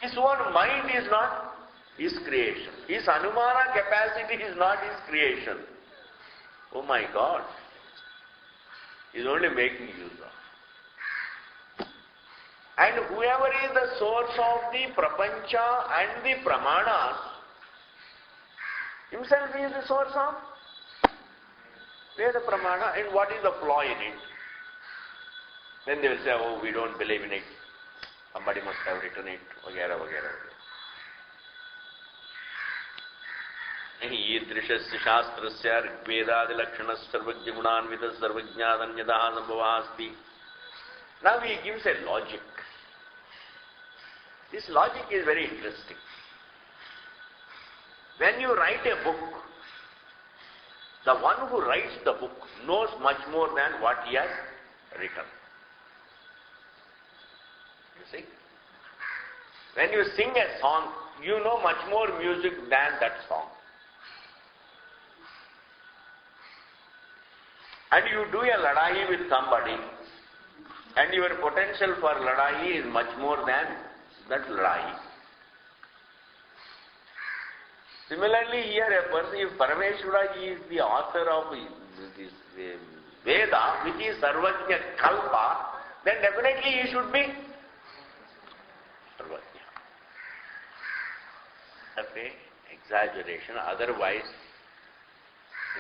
His own mind is not his creation. His Anumana capacity is not his creation. Oh my God. He is only making use of. And whoever is the source of the Prapancha and the Pramanas, himself is the source of Veda Pramana, and what is the flaw in it? Then they will say, oh, we don't believe in it. Somebody must have written it, vagera, vagera, vagera. ईदृशस्य शास्त्रस्य ऋग्वेदादिलक्षणः सर्वज्ञगुणान्वितः सर्वज्ञादन्यतः संभवः अस्ति. Now he gives a logic. This logic is very interesting. When you write a book, the one who writes the book knows much more than what he has written. You see? When you sing a song, you know much more music than that song. And you do a ladai with somebody, and your potential for ladai is much more than that ladai. Similarly, here a person, if Parameshwara is the author of this Veda, which is Sarvajna Kalpa, then definitely he should be Sarvajna. Okay, exaggeration. Otherwise,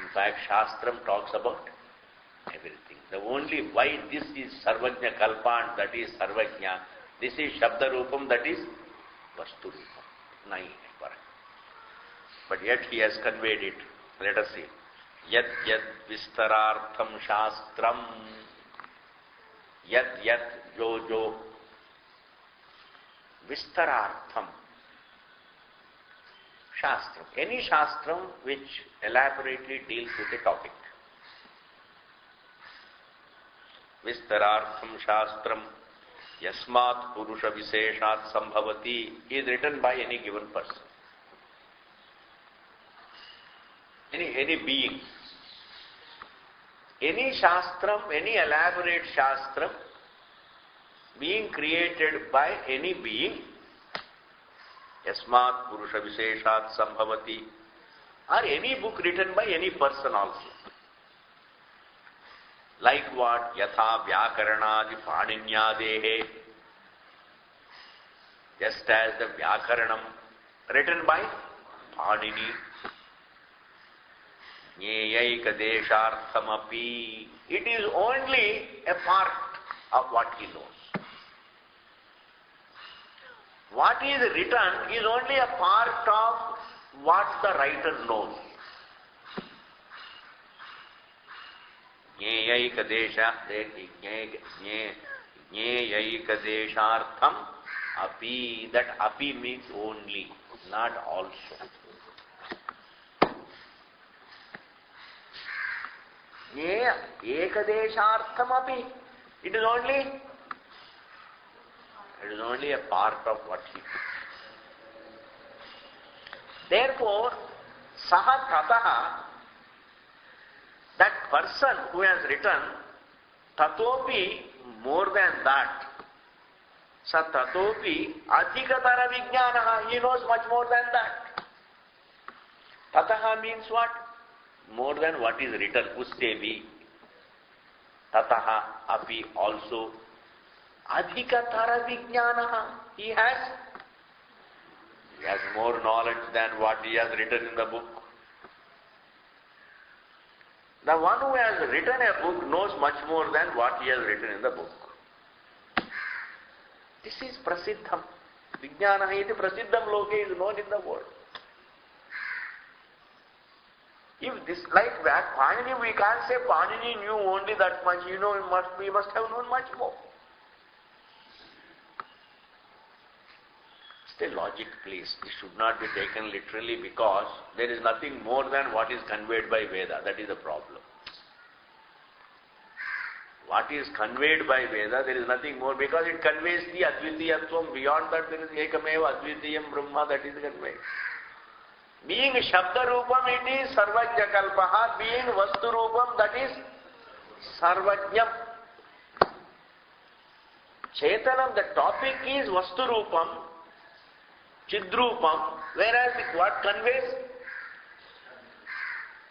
in fact, Shastram talks about everything. The only why this is Sarvajna Kalpa and that is Sarvajna, this is Shabda Rupam, that is Vastu Rupam. Nahi. But yet he has conveyed it. Let us see. Yat yat vistarartham shastram. Yat yat jo jo vistarartham shastram. Any shastram which elaborately deals with a topic. Vistarartham shastram yasmat purusha viseshat sambhavati is written by any given person. Any being. Any shastram, any elaborate shastram being created by any being, yasmat purusha viseshat sambhavati, or any book written by any person also. Like what? Yatha Vyakaranadi Paninyadehe, just as the Vyakaranam written by Panini. Nyeyayikadesharthamapi. It is only a part of what he knows. What is written is only a part of what the writer knows. Nyeyayikadeshartham api. That api means only, not also. Ekadesharthamapi. It is only a part of what he knows. Therefore, saha tataha, that person who has written, tatopi, more than that, sa tatopi adhikatara vijnanaha, he knows much more than that. Tataha means what? More than what is written, ustevi, tataha api also, adhikatara vijnanaha, he has more knowledge than what he has written in the book. The one who has written a book knows much more than what he has written in the book. This is prasiddham. Vijnanaha iti prasiddham loke is known in the world. If this, like Panini, we can't say Panini knew only that much, we must have known much more. Stay logic, please. This should not be taken literally because there is nothing more than what is conveyed by Veda. That is the problem. What is conveyed by Veda, there is nothing more because it conveys the Advitiyatvam. Beyond that, there is Ekameva Advitiyam Brahma that is conveyed. Being Shabda Rupam, it is Sarvajna Kalpaha. Being Vastu Rupam, that is Sarvajnam. Chetanam, the topic is Vastu Rupam, Chidrupam, whereas what conveys?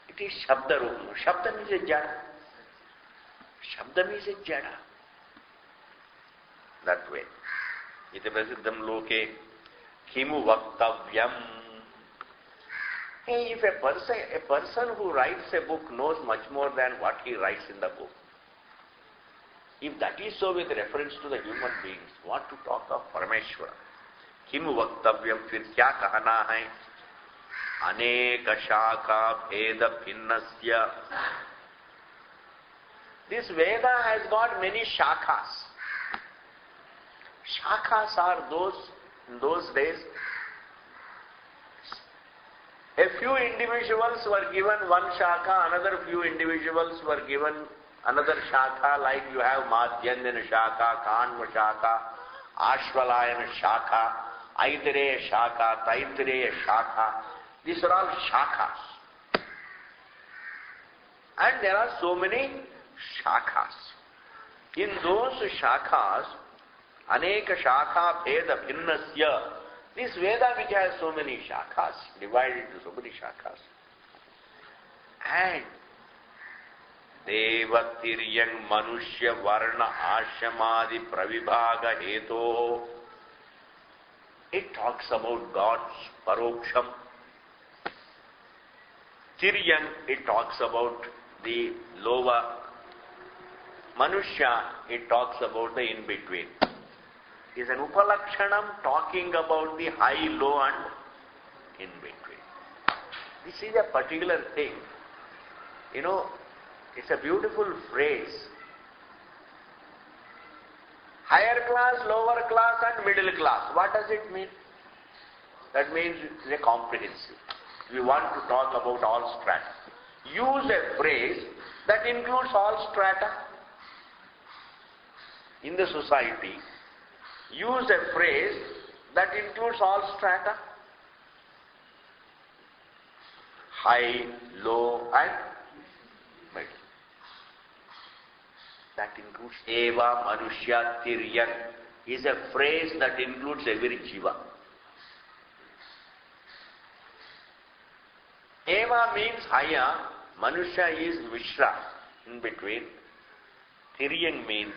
It is Shabda Rupam. Shabda means a jada. Shabda means a jada. That way. Iti prasiddham loke kimu vaktavyam. Hey, if a person who writes a book knows much more than what he writes in the book, if that is so with reference to the human beings, what to talk of Parameshwara? Kim vaktavyam, fir kya kahana hai? Aneka shaka bheda bhinnasya. This Veda has got many shakhas. Shakhas are those, in those days, a few individuals were given one shakha, another few individuals were given another shakha, like you have Madhyandana shakha, Kanva shakha, Ashvalayana shakha, Aitareya shakha, Taitareya shakha. These are all shakhas. And there are so many shakhas. In those shakhas, Aneka shakha bheda bhinnasya. This Veda which has so many shakhas, divided into so many shakhas. And Deva Tiryang Manushya Varna Ashamadi Pravibhaga Heto. It talks about God's Paroksham. Tiryang, it talks about the lower. Manushya, it talks about the in-between. Is an Upalakshanam talking about the high, low and in-between. This is a particular thing. You know, it's a beautiful phrase. Higher class, lower class and middle class. What does it mean? That means it's a comprehensive. We want to talk about all strata. Use a phrase that includes all strata in the society. Use a phrase that includes all strata. High, low and middle. That includes Eva, Manushya, Tiryan is a phrase that includes every jiva. Eva means higher, Manushya is Mishra, in between. Tiryan means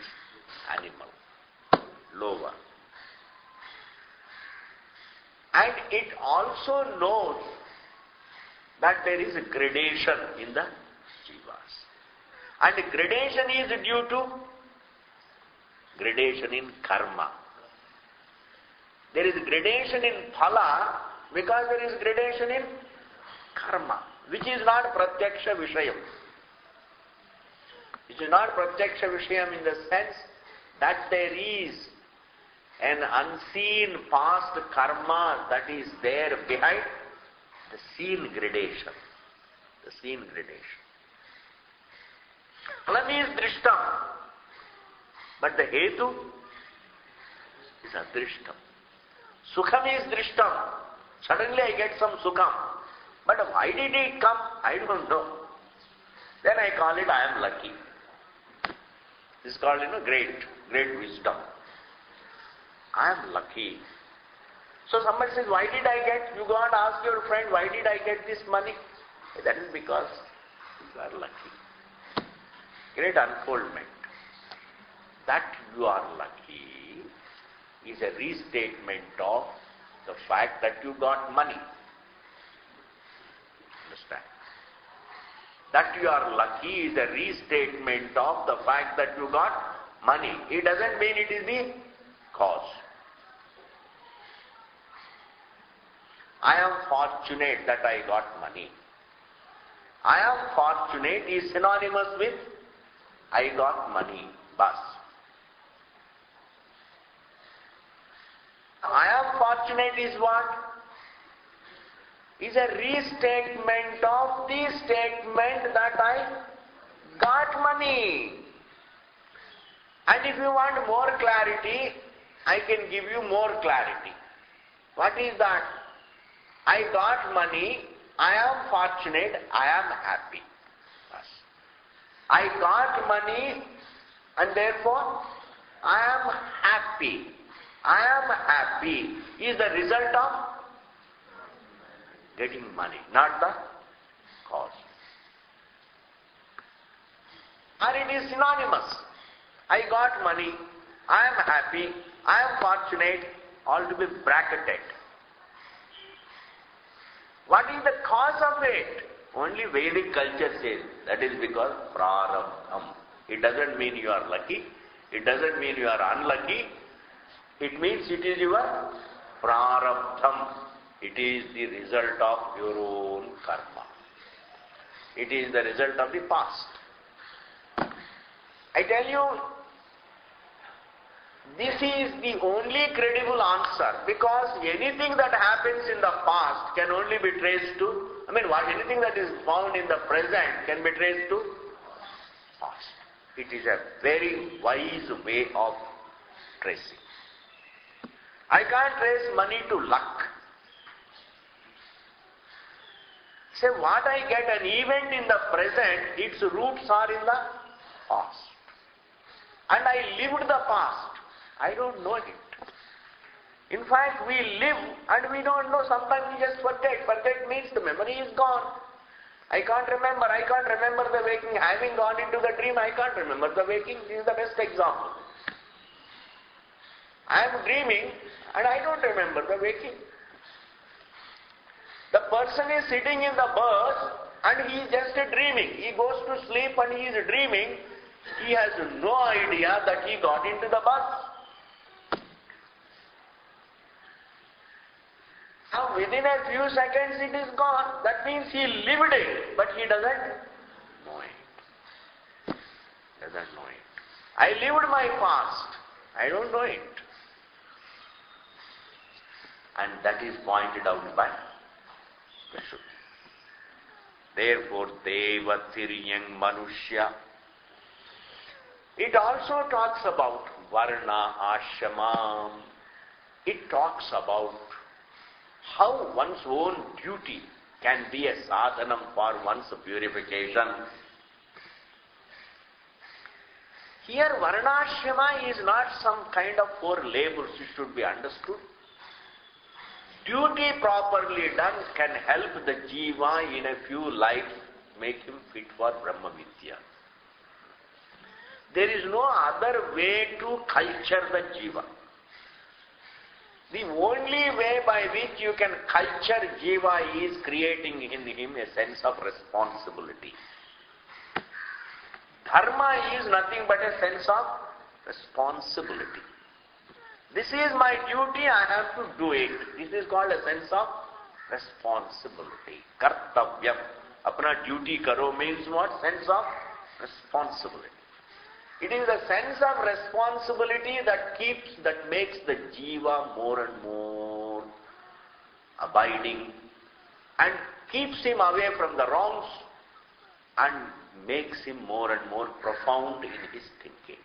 animal, lower. And it also knows that there is a gradation in the jivas. And gradation is due to gradation in karma. There is gradation in phala because there is gradation in karma, which is not pratyaksha vishayam. Which is not pratyaksha vishayam in the sense that there is an unseen past karma that is there behind the seen gradation. The seen gradation. Phalam is drishtam, but the hetu is adrishtam. Sukham is drishtam. Suddenly I get some sukham. But why did it come? I don't know. Then I call it I am lucky. This is called, great wisdom. I am lucky. So somebody says, why did I get? You go and ask your friend, why did I get this money? That is because you are lucky. Great unfoldment. That you are lucky is a restatement of the fact that you got money. Understand? That you are lucky is a restatement of the fact that you got money. It doesn't mean it is the cause. I am fortunate that I got money. I am fortunate is synonymous with I got money, bas. I am fortunate is what? Is a restatement of the statement that I got money. And if you want more clarity, I can give you more clarity. What is that? I got money, I am fortunate, I am happy. Bas. I got money and therefore I am happy. I am happy is the result of getting money, not the cause. Or it is synonymous. I got money, I am happy, I am fortunate, all to be bracketed. Why What is the cause of it? Only Vedic culture says that is because prarabdham. It doesn't mean you are lucky. It doesn't mean you are unlucky. It means it is your prarabdham. It is the result of your own karma. It is the result of the past. I tell you, this is the only credible answer, because anything that happens in the past can only be traced to, anything that is found in the present can be traced to past. It is a very wise way of tracing. I can't trace money to luck. Say, what I get an event in the present, its roots are in the past. And I lived the past. I don't know it. In fact, we live and we don't know. Sometimes we just forget. Forget means the memory is gone. I can't remember. I can't remember the waking. Having gone into the dream, I can't remember the waking. This is the best example. I am dreaming and I don't remember the waking. The person is sitting in the bus and he is just dreaming. He goes to sleep and he is dreaming. He has no idea that he got into the bus. Now within a few seconds it is gone. That means he lived it, but he doesn't know it. Doesn't know it. I lived my past. I don't know it. And that is pointed out by the Shruti. Therefore, Deva Tiryang Manushya. It also talks about Varna Ashramam. It talks about how one's own duty can be a sadhanam for one's purification. Here Varnashrama is not some kind of four labels, it should be understood. Duty properly done can help the jiva in a few lives, make him fit for Brahma Vidya. There is no other way to culture the jiva. The only way by which you can culture jiva is creating in him a sense of responsibility. Dharma is nothing but a sense of responsibility. This is my duty, I have to do it. This is called a sense of responsibility. Kartavyam. Apna duty karo means what? Sense of responsibility. It is the sense of responsibility that makes the jiva more and more abiding and keeps him away from the wrongs and makes him more and more profound in his thinking.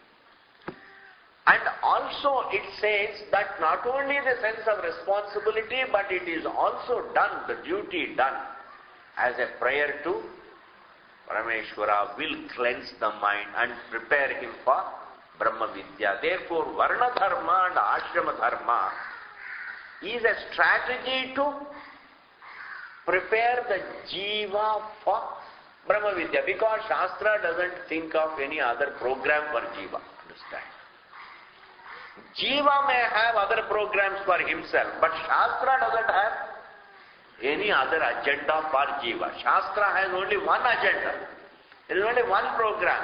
And also it says that not only the sense of responsibility, but it is also done, the duty done as a prayer to Parameshwara will cleanse the mind and prepare him for Brahma Vidya. Therefore, Varna Dharma and Ashrama Dharma is a strategy to prepare the jiva for Brahma Vidya, because Shastra doesn't think of any other program for jiva. Understand? Jiva may have other programs for himself, but Shastra doesn't have any other agenda for jiva. Shastra has only one agenda. There is only one program.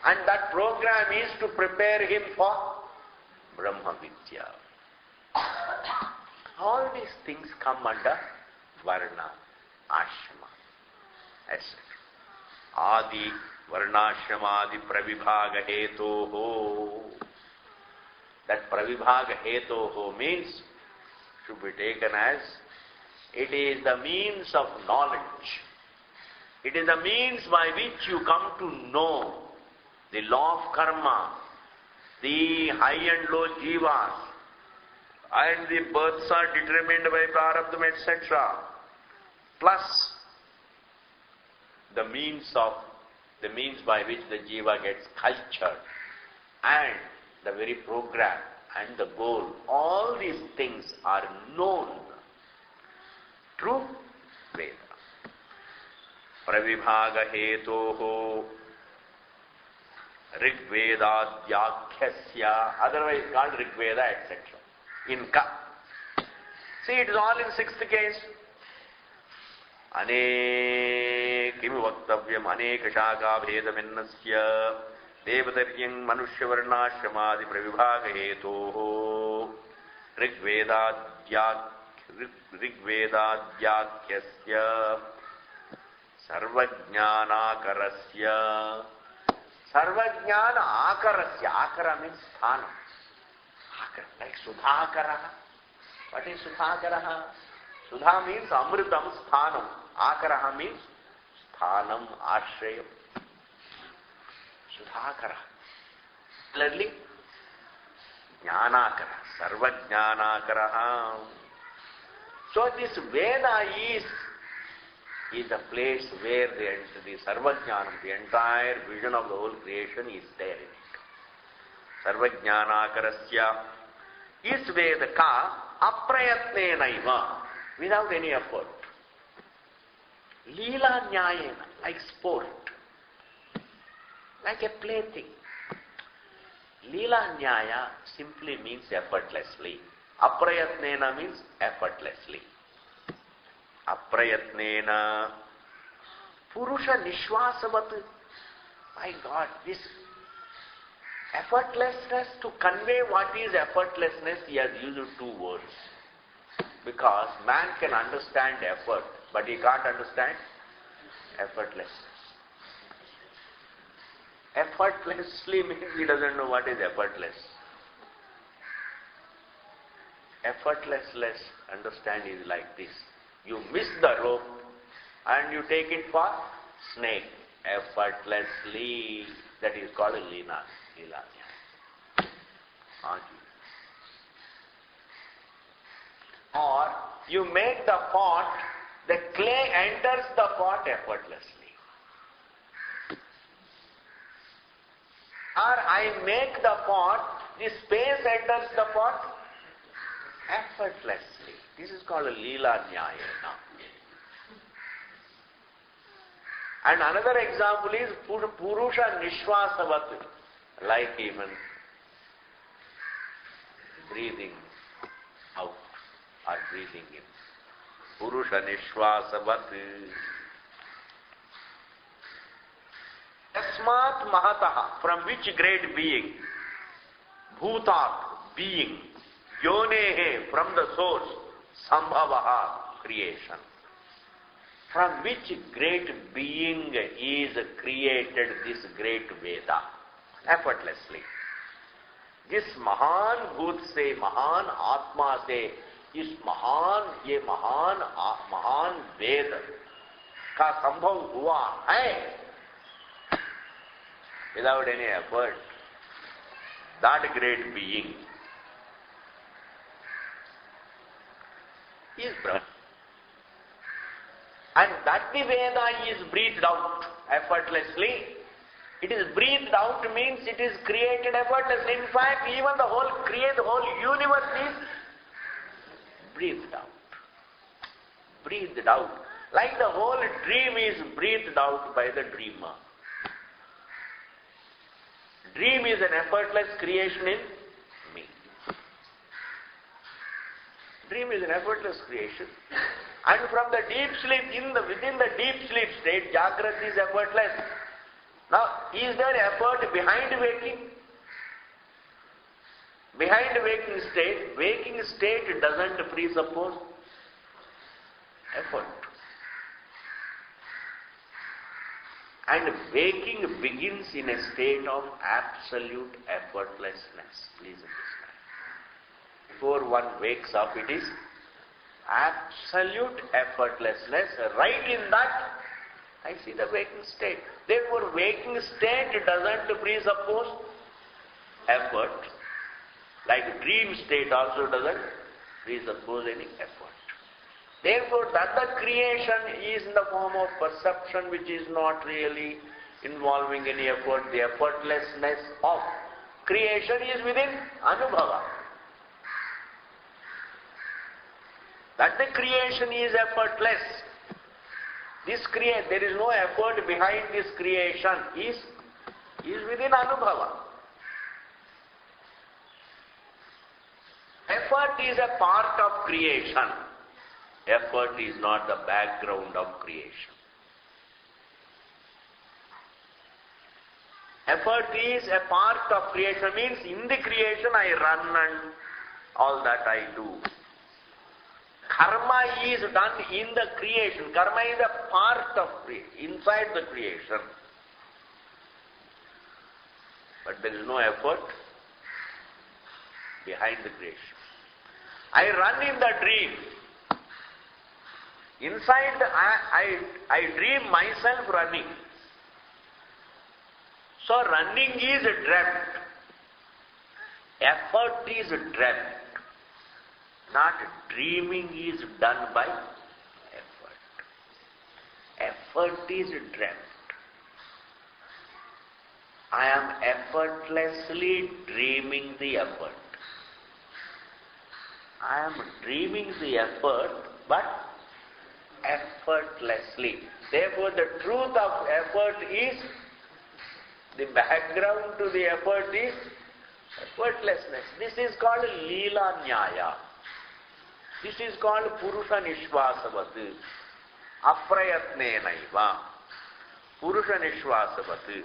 And that program is to prepare him for Brahma Vidya. All these things come under Varna, Ashrama, etc. Adi, Varnashrama, Pravibhaga Hetoho. That Pravibhaga Hetoho means, should be taken as, it is the means of knowledge. It is the means by which you come to know the law of karma, the high and low jivas, and the births are determined by prarabdham, etc. Plus the means by which the jiva gets cultured, and the very program and the goal. All these things are known through Veda. Pravibhaga hetoho Rigvedadhyakhyasya, otherwise called Rigveda, etc. In Ka. See, it is all in sixth case. किमु वक्तव्यम् अनेक शाखा भेदमिन्नस्य देवतर्यं मनुष्यवर्णाश्रमादि प्रविभाग हेतोः ऋग्वेदाद्याख्यस्य सर्वज्ञानाकरस्य सर्वज्ञान आकरस्य akara means sthanam akara like sudhakara. What is sudhakara? Sudha means amritam sthanam. Akara means sthanam ashrayam. Sudhakara. Clearly, jnanakara, sarva jnanakara. So this Veda is the place where the sarvajnanam, the entire vision of the whole creation is there in it. Sarvajnanakarasya is Vedaka aprayatnenaiva, without any effort. Leela nyayena, like sport, like a plaything. Leela nyaya simply means effortlessly. Aprayatnena means effortlessly. Aprayatnena Purusha Nishwasavat. My God, this effortlessness, to convey what is effortlessness, he has used two words. Because man can understand effort, but he can't understand effortlessness. Effortlessly means he doesn't know what is effortless. Effortless understand is like this. You miss the rope and you take it for snake. Effortlessly. That is called Leela. Or you make the pot, the clay enters the pot effortlessly. Or I make the pot, the space enters the pot effortlessly. This is called a Leela Nyayena. And another example is Purusha Nishwasavat, like even breathing out or breathing in. Purusha Nishwasavat. Tasmat Mahataha, from which great being? Bhutat, being. Yonehe, from the source. Sambhavaha, creation. From which great being is created this great Veda? Effortlessly. This Mahan Bhut se, Mahan Atma se, इस महान वेद का संभव हुआ है without any effort. That great being is Brahma. And that the Veda is breathed out effortlessly. It is breathed out means it is created effortlessly. In fact, even the whole universe is breathed out. Breathed out. Like the whole dream is breathed out by the dreamer. Dream is an effortless creation in me. Dream is an effortless creation. And from the deep sleep, within the deep sleep state, Jagrata is effortless. Now, is there effort behind waking? Behind waking state doesn't presuppose effort. And waking begins in a state of absolute effortlessness. Please understand. Before one wakes up, it is absolute effortlessness. Right in that, I see the waking state. Therefore, waking state doesn't presuppose effort. Like dream state also doesn't presuppose any effort. Therefore, that the creation is in the form of perception which is not really involving any effort. The effortlessness of creation is within Anubhava. That the creation is effortless. There is no effort behind this creation is within Anubhava. Effort is a part of creation. Effort is not the background of creation. Effort is a part of creation, means in the creation I run and all that I do. Karma is done in the creation. Karma is a part of creation, inside the creation. But there is no effort behind the creation. I run in the dream. Inside I dream myself running. So running is dreamt. Effort is dreamt. Not dreaming is done by effort. Effort is dreamt. I am effortlessly dreaming the effort. I am dreaming the effort, but effortlessly. Therefore, the truth of effort is, the background to the effort is effortlessness. This is called Leela Nyaya. This is called Purusha Nishvasavat. Aprayatnenaiva. Purusha Nishvasavat.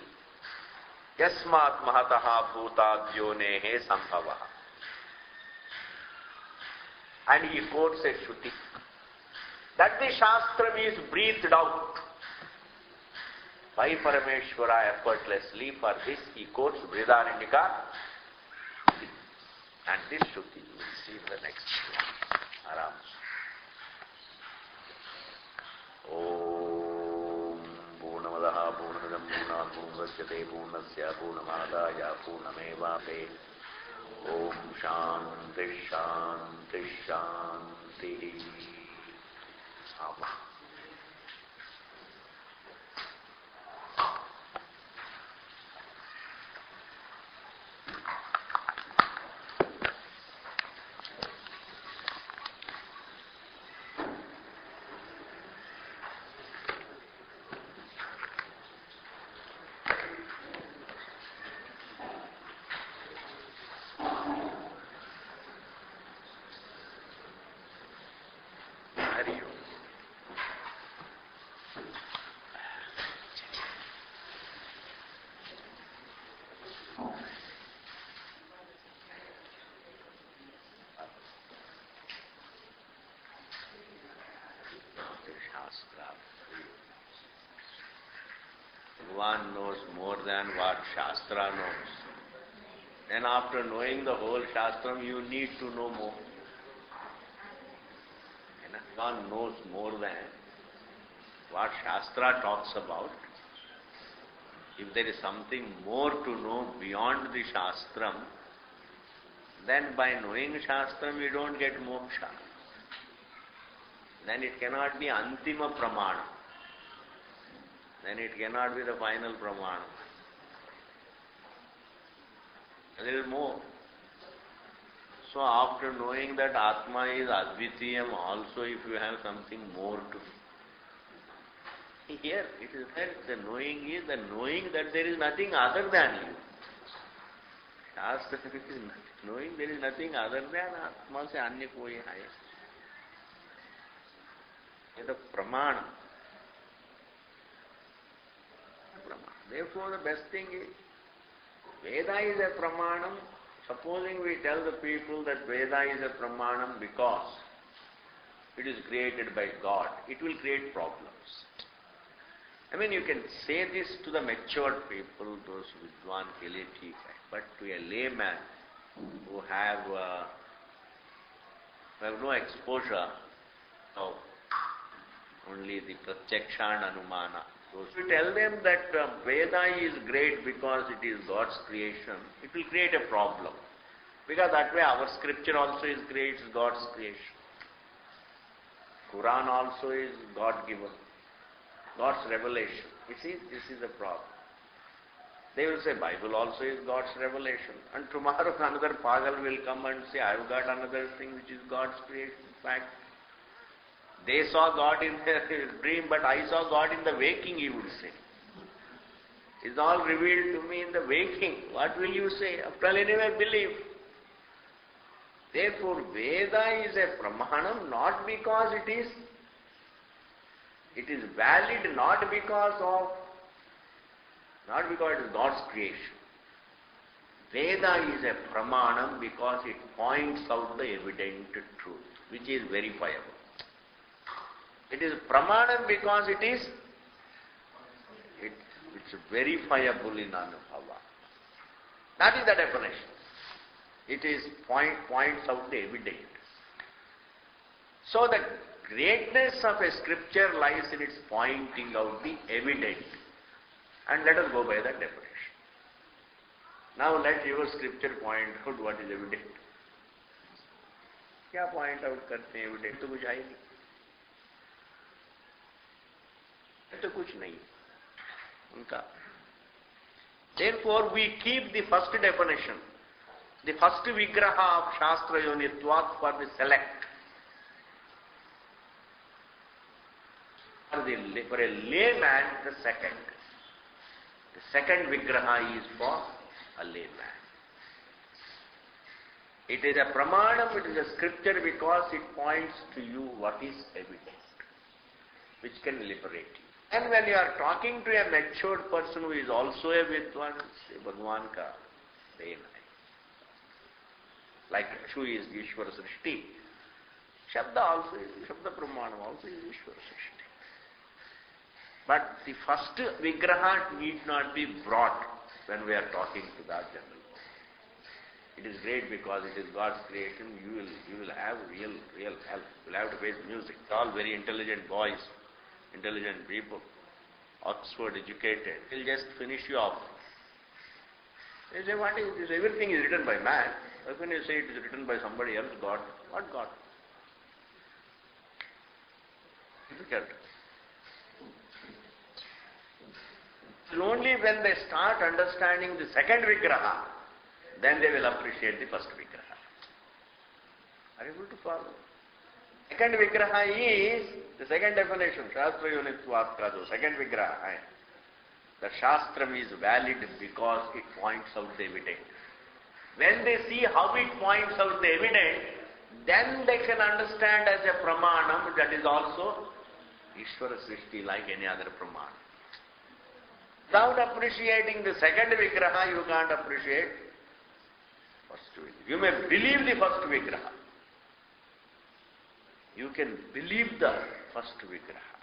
Yasmat Mahataha Bhutadyonehe Sambhavaha. And he quotes a Shruti that the Shastram is breathed out by Parameshwara effortlessly. For this he quotes Vrihadaranyaka. And this Shruti you will see in the next Aram. Om Purnamadaha Purnamidam Purnat Purnasya Purnasya Purnamadaya Purnamevate. Om Shanti Shanti Shanti. Ama. Bhagavan knows more than what Shastra knows. Then after knowing the whole Shastram, you need to know more. Bhagavan knows more than what Shastra talks about. If there is something more to know beyond the Shastram, then by knowing Shastram you don't get moksha. Then it cannot be Antima Pramana. Then it cannot be the final Pramana. A little more. So after knowing that Atma is Advitiyam, also if you have something more to here it is that the knowing is the knowing that there is nothing other than you. Shastra is knowing there is nothing other than Atma se anya koi hai. It is a pramana. Therefore, the best thing is, Veda is a pramanam. Supposing we tell the people that Veda is a pramanam because it is created by God, it will create problems. I mean, you can say this to the matured people, those Vidwan ke liye theek hai, but to a layman who have no exposure of only the Pratyaksha and Anumana. So if we tell them that Veda is great because it is God's creation, it will create a problem. Because that way our scripture also is great, it's God's creation. Quran also is God-given, God's revelation. You see, this is the problem. They will say Bible also is God's revelation. And tomorrow another pagal will come and say, I have got another thing which is God's creation. In fact, they saw God in their dream, but I saw God in the waking, he would say. It's all revealed to me in the waking. What will you say? After all, anyway, believe. Therefore, Veda is a Pramanam not because it is valid not because it is God's creation. Veda is a Pramanam because it points out the evident truth, which is verifiable. It is Pramanam because it's verifiable in Anubhava. That is the definition. It is points out the evident. So the greatness of a scripture lies in its pointing out the evident. And let us go by that definition. Now let your scripture point out what is evident. क्या point out करते हैं evident तो कुछ है नहीं, तो कुछ नहीं उनका. Therefore we keep the first definition, the first vigraha of Shastra Yonitvat for the select. For a layman, the second vigraha is for a layman. It is a pramanam, it is a scripture because it points to you what is evident, which can liberate you. And when you are talking to a matured person who is also a vidwan, say Bhagwan ka layman. Like Chu is Ishvara Srishti, Shabda also is, Shabda Pramanam also is Ishvara Srishti. But the first vigraha need not be brought when we are talking to that general. It is great because it is God's creation. You will have real help. You will have to face music. All very intelligent boys, intelligent people, Oxford educated. They will just finish you off. They say, what is this? Everything is written by man. How can you say it is written by somebody else? God. What God? Difficult. Only when they start understanding the second vigraha, then they will appreciate the first vigraha. Are you able to follow? Second vigraha is the second definition, Shastra Yonitvat ka jo second vigraha hai. The Shastram is valid because it points out the evident. When they see how it points out the evident, then they can understand as a pramanam that is also Ishvara Srishti like any other pramanam. Without appreciating the second vigraha, you can't appreciate first vigraha. You may believe the first vigraha. You can believe the first vigraha.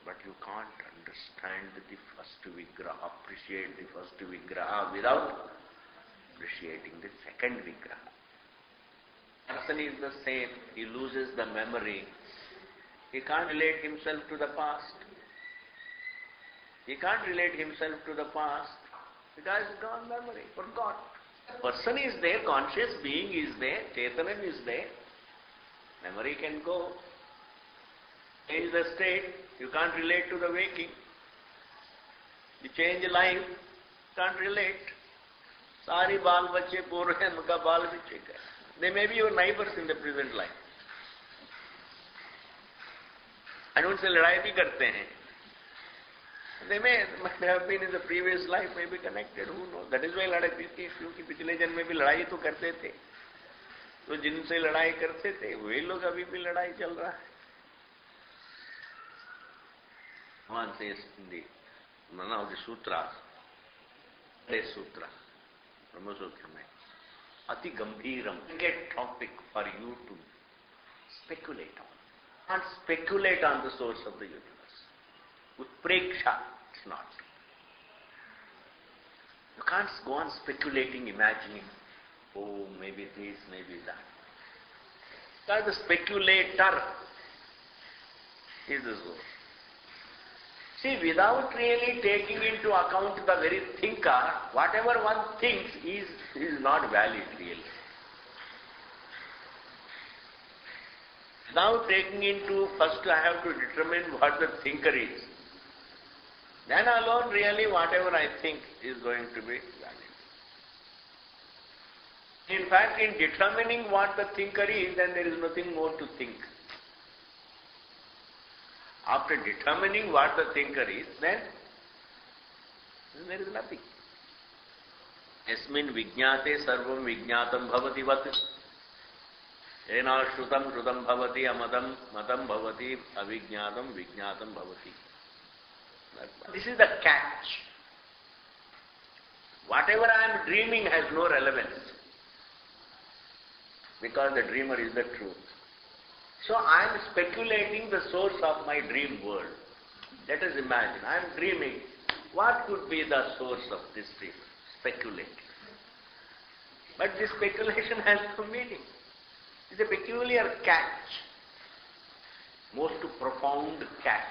But you can't understand the first vigraha, appreciate the first vigraha without appreciating the second vigraha. Person is the same. He loses the memory. He can't relate himself to the past. He can't relate himself to the past because it's gone memory, forgot. Person is there, conscious being is there, Chetanam is there. Memory can go. Change the state, you can't relate to the waking. You change life, can't relate. Sari baal bache pur hai, muka baal bache ka. They may be your neighbors in the present life. And उनसे लड़ाई भी करते हैं. They may have been in the previous life, may be connected, who knows. That is why लड़ाई थी, क्योंकि पिछले जन्म में भी लड़ाई तो करते थे. तो जिनसे लड़ाई करते थे, वे लोग अभी भी लड़ाई चल रहा है. One says in the one of the sutras, the sutra, Brahma Sutra mein, Ati Gambhiram, get topic for you to speculate on. Can't speculate on the source of the universe. Utpreksha, it's not. You can't go on speculating, imagining, oh, maybe this, maybe that. Because the speculator is the source. See, without really taking into account the very thinker, whatever one thinks is not valid really. Without taking into, first I have to determine what the thinker is. Then alone really whatever I think is going to be valid. In fact, in determining what the thinker is, then there is nothing more to think. After determining what the thinker is, then there is nothing. Yasmin vijñāte sarvam vijñātam bhavati vat. Ena shrutam shrutam bhavati amatam matam bhavati avijñātam vijñātam bhavati. This is the catch. Whatever I am dreaming has no relevance, because the dreamer is the truth. So I am speculating the source of my dream world. Let us imagine, I am dreaming. What could be the source of this dream? Speculating. But this speculation has no meaning. It's a peculiar catch, most profound catch.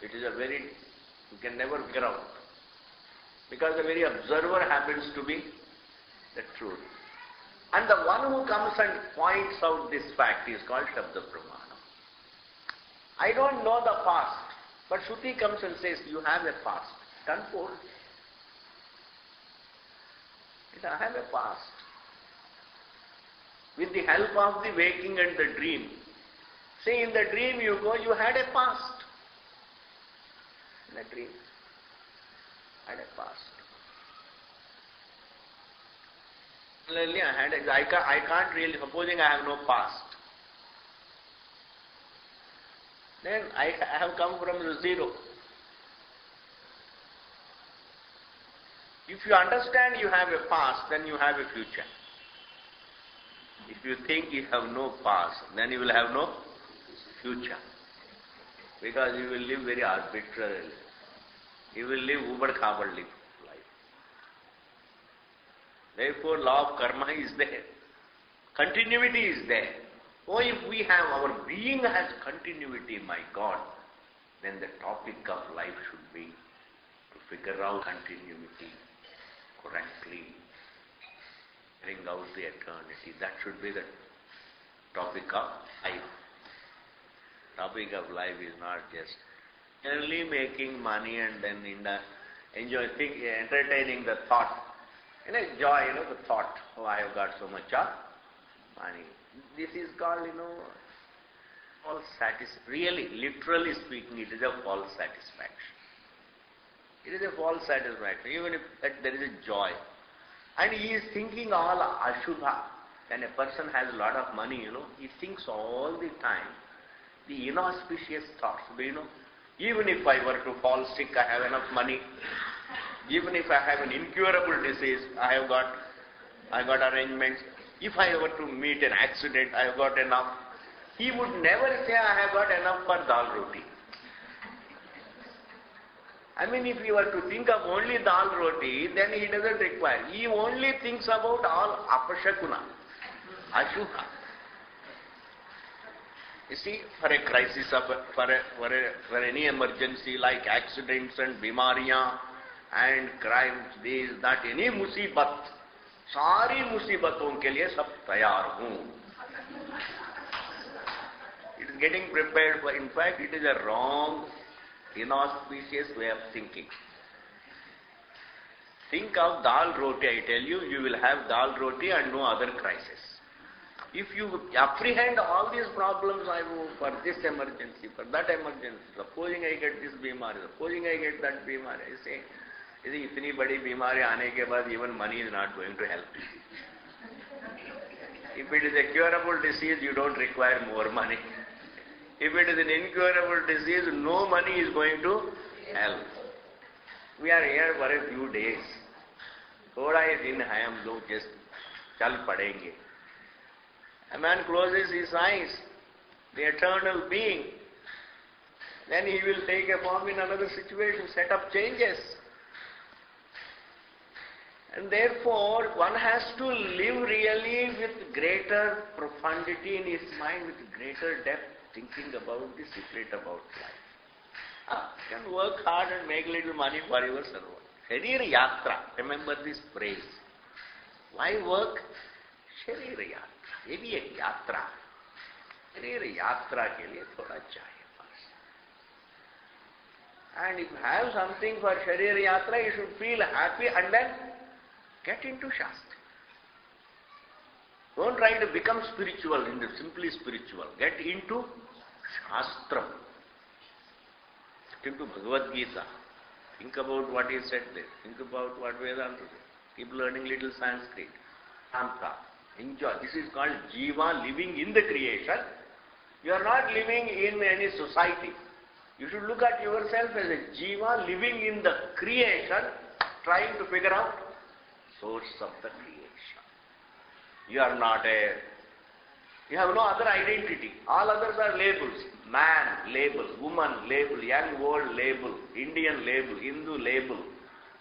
It is a very, you can never figure out, because the very observer happens to be the truth. And the one who comes and points out this fact is called Shabda Pramana. I don't know the past, but Shruti comes and says, you have a past. It unfolds. I have a past. With the help of the waking and the dream. Say, in the dream you go, you had a past. In a dream, I had a past. Similarly, I can't really, supposing I have no past. Then I have come from the zero. If you understand you have a past, then you have a future. If you think you have no past, then you will have no future. Because you will live very arbitrarily. You will live uber-khabarly life. Therefore, law of karma is there. Continuity is there. Oh, if we have, our being has continuity, my God, then the topic of life should be to figure out continuity correctly, bring out the eternity. That should be the topic of life. Topic of life is not just only making money and then entertaining the thought. Joy, the thought, oh, I have got so much of money. This is called, false satisfaction. Really, literally speaking, it is a false satisfaction. It is a false satisfaction, even if there is a joy. And he is thinking all ashubha. When a person has a lot of money, he thinks all the time the inauspicious thoughts. Even if I were to fall sick, I have enough money. Even if I have an incurable disease, I got arrangements. If I were to meet an accident, I have got enough. He would never say, I have got enough for dal roti. If he were to think of only dal roti, then he doesn't require. He only thinks about all apashakuna, ashubha. You see, for a crisis, for any emergency like accidents and bimariyan and crimes, this, that, any musibat, सारी मुसीबतों के लिए सब तैयार हूँ. It is getting prepared for, in fact, it is a wrong, inauspicious way of thinking. Think of dal roti, I tell you, you will have dal roti and no other crisis. If you apprehend all these problems, I move for this emergency, for that emergency, supposing I get this bimari, supposing I get that bimari, I say, इतनी बड़ी बीमारी आने के बाद even money is not going to help. If it is a curable disease, you don't require more money. If it is an incurable disease, no money is going to help. We are here for a few days. थोड़ा ही दिन है, हम लोग just चल पड़ेंगे. A man closes his eyes, the eternal being, then he will take a form in another situation, set up changes. And therefore, one has to live really with greater profundity in his mind, with greater depth, thinking about the secret about life. You can work hard and make little money for your servant. Sharir Yatra, remember this phrase. Why work? Sharir Yatra. ये भी एक यात्रा. शरीर यात्रा के लिए थोड़ा चाहिए बस. And if you have something for Sharir Yatra, you should feel happy and then get into Shastra. Don't try to become spiritual, simply spiritual. Get into Shastra. Get into Bhagavad Gita. Think about what is said there. Think about what Vedanta said. Keep learning little Sanskrit. Shanta. Enjoy. This is called Jiva, living in the creation. You are not living in any society. You should look at yourself as a Jiva living in the creation, trying to figure out source of the creation. You are not you have no other identity. All others are labels. Man, label. Woman, label. Young, old, label. Indian, label. Hindu, label.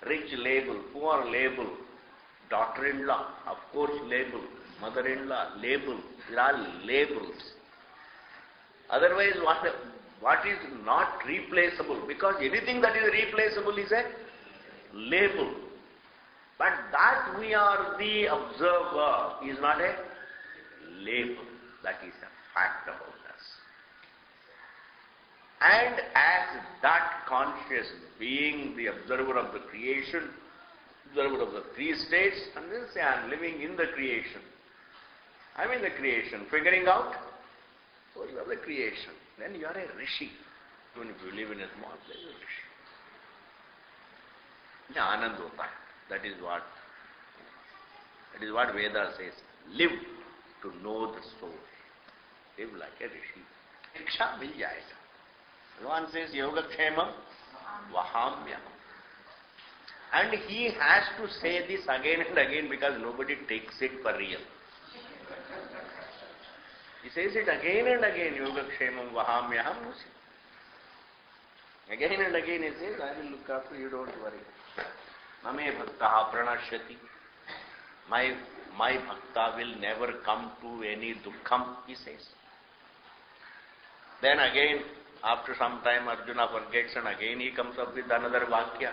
Rich, label. Poor, label. Daughter-in-law, of course, label. Mother-in-law, label. These are all labels. Otherwise, what is not replaceable? Because anything that is replaceable is a label. But that we are the observer is not a label. That is a fact about us. And as that conscious being, the observer of the creation, observer of the three states, and then say, I am living in the creation. I am in the creation, figuring out source of the creation. Then you are a rishi. Even if you live in a small place, you are a rishi. Anand hota hai. That is what Veda says. Live to know the soul. Live like a rishi. Diksha mil jayega. Bhagavan says, Yogakshemam vahamyam. And he has to say this again and again because nobody takes it for real. He says it again and again, Yogakshemam vahamyam. Again and again he says, I will look after you, don't worry. Mame bhaktaha pranashyati. My bhakta will never come to any dukkham, he says. Then again, after some time, Arjuna forgets and again he comes up with another vakya.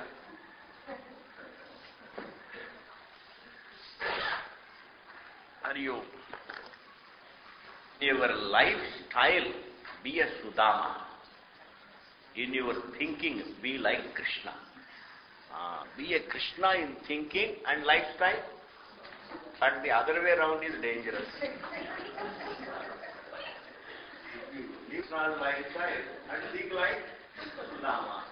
Are you, in your lifestyle, be a Sudama. In your thinking, be like Krishna. Be a Krishna in thinking and lifestyle, but the other way around is dangerous. Krishna's lifestyle and think like Sudama.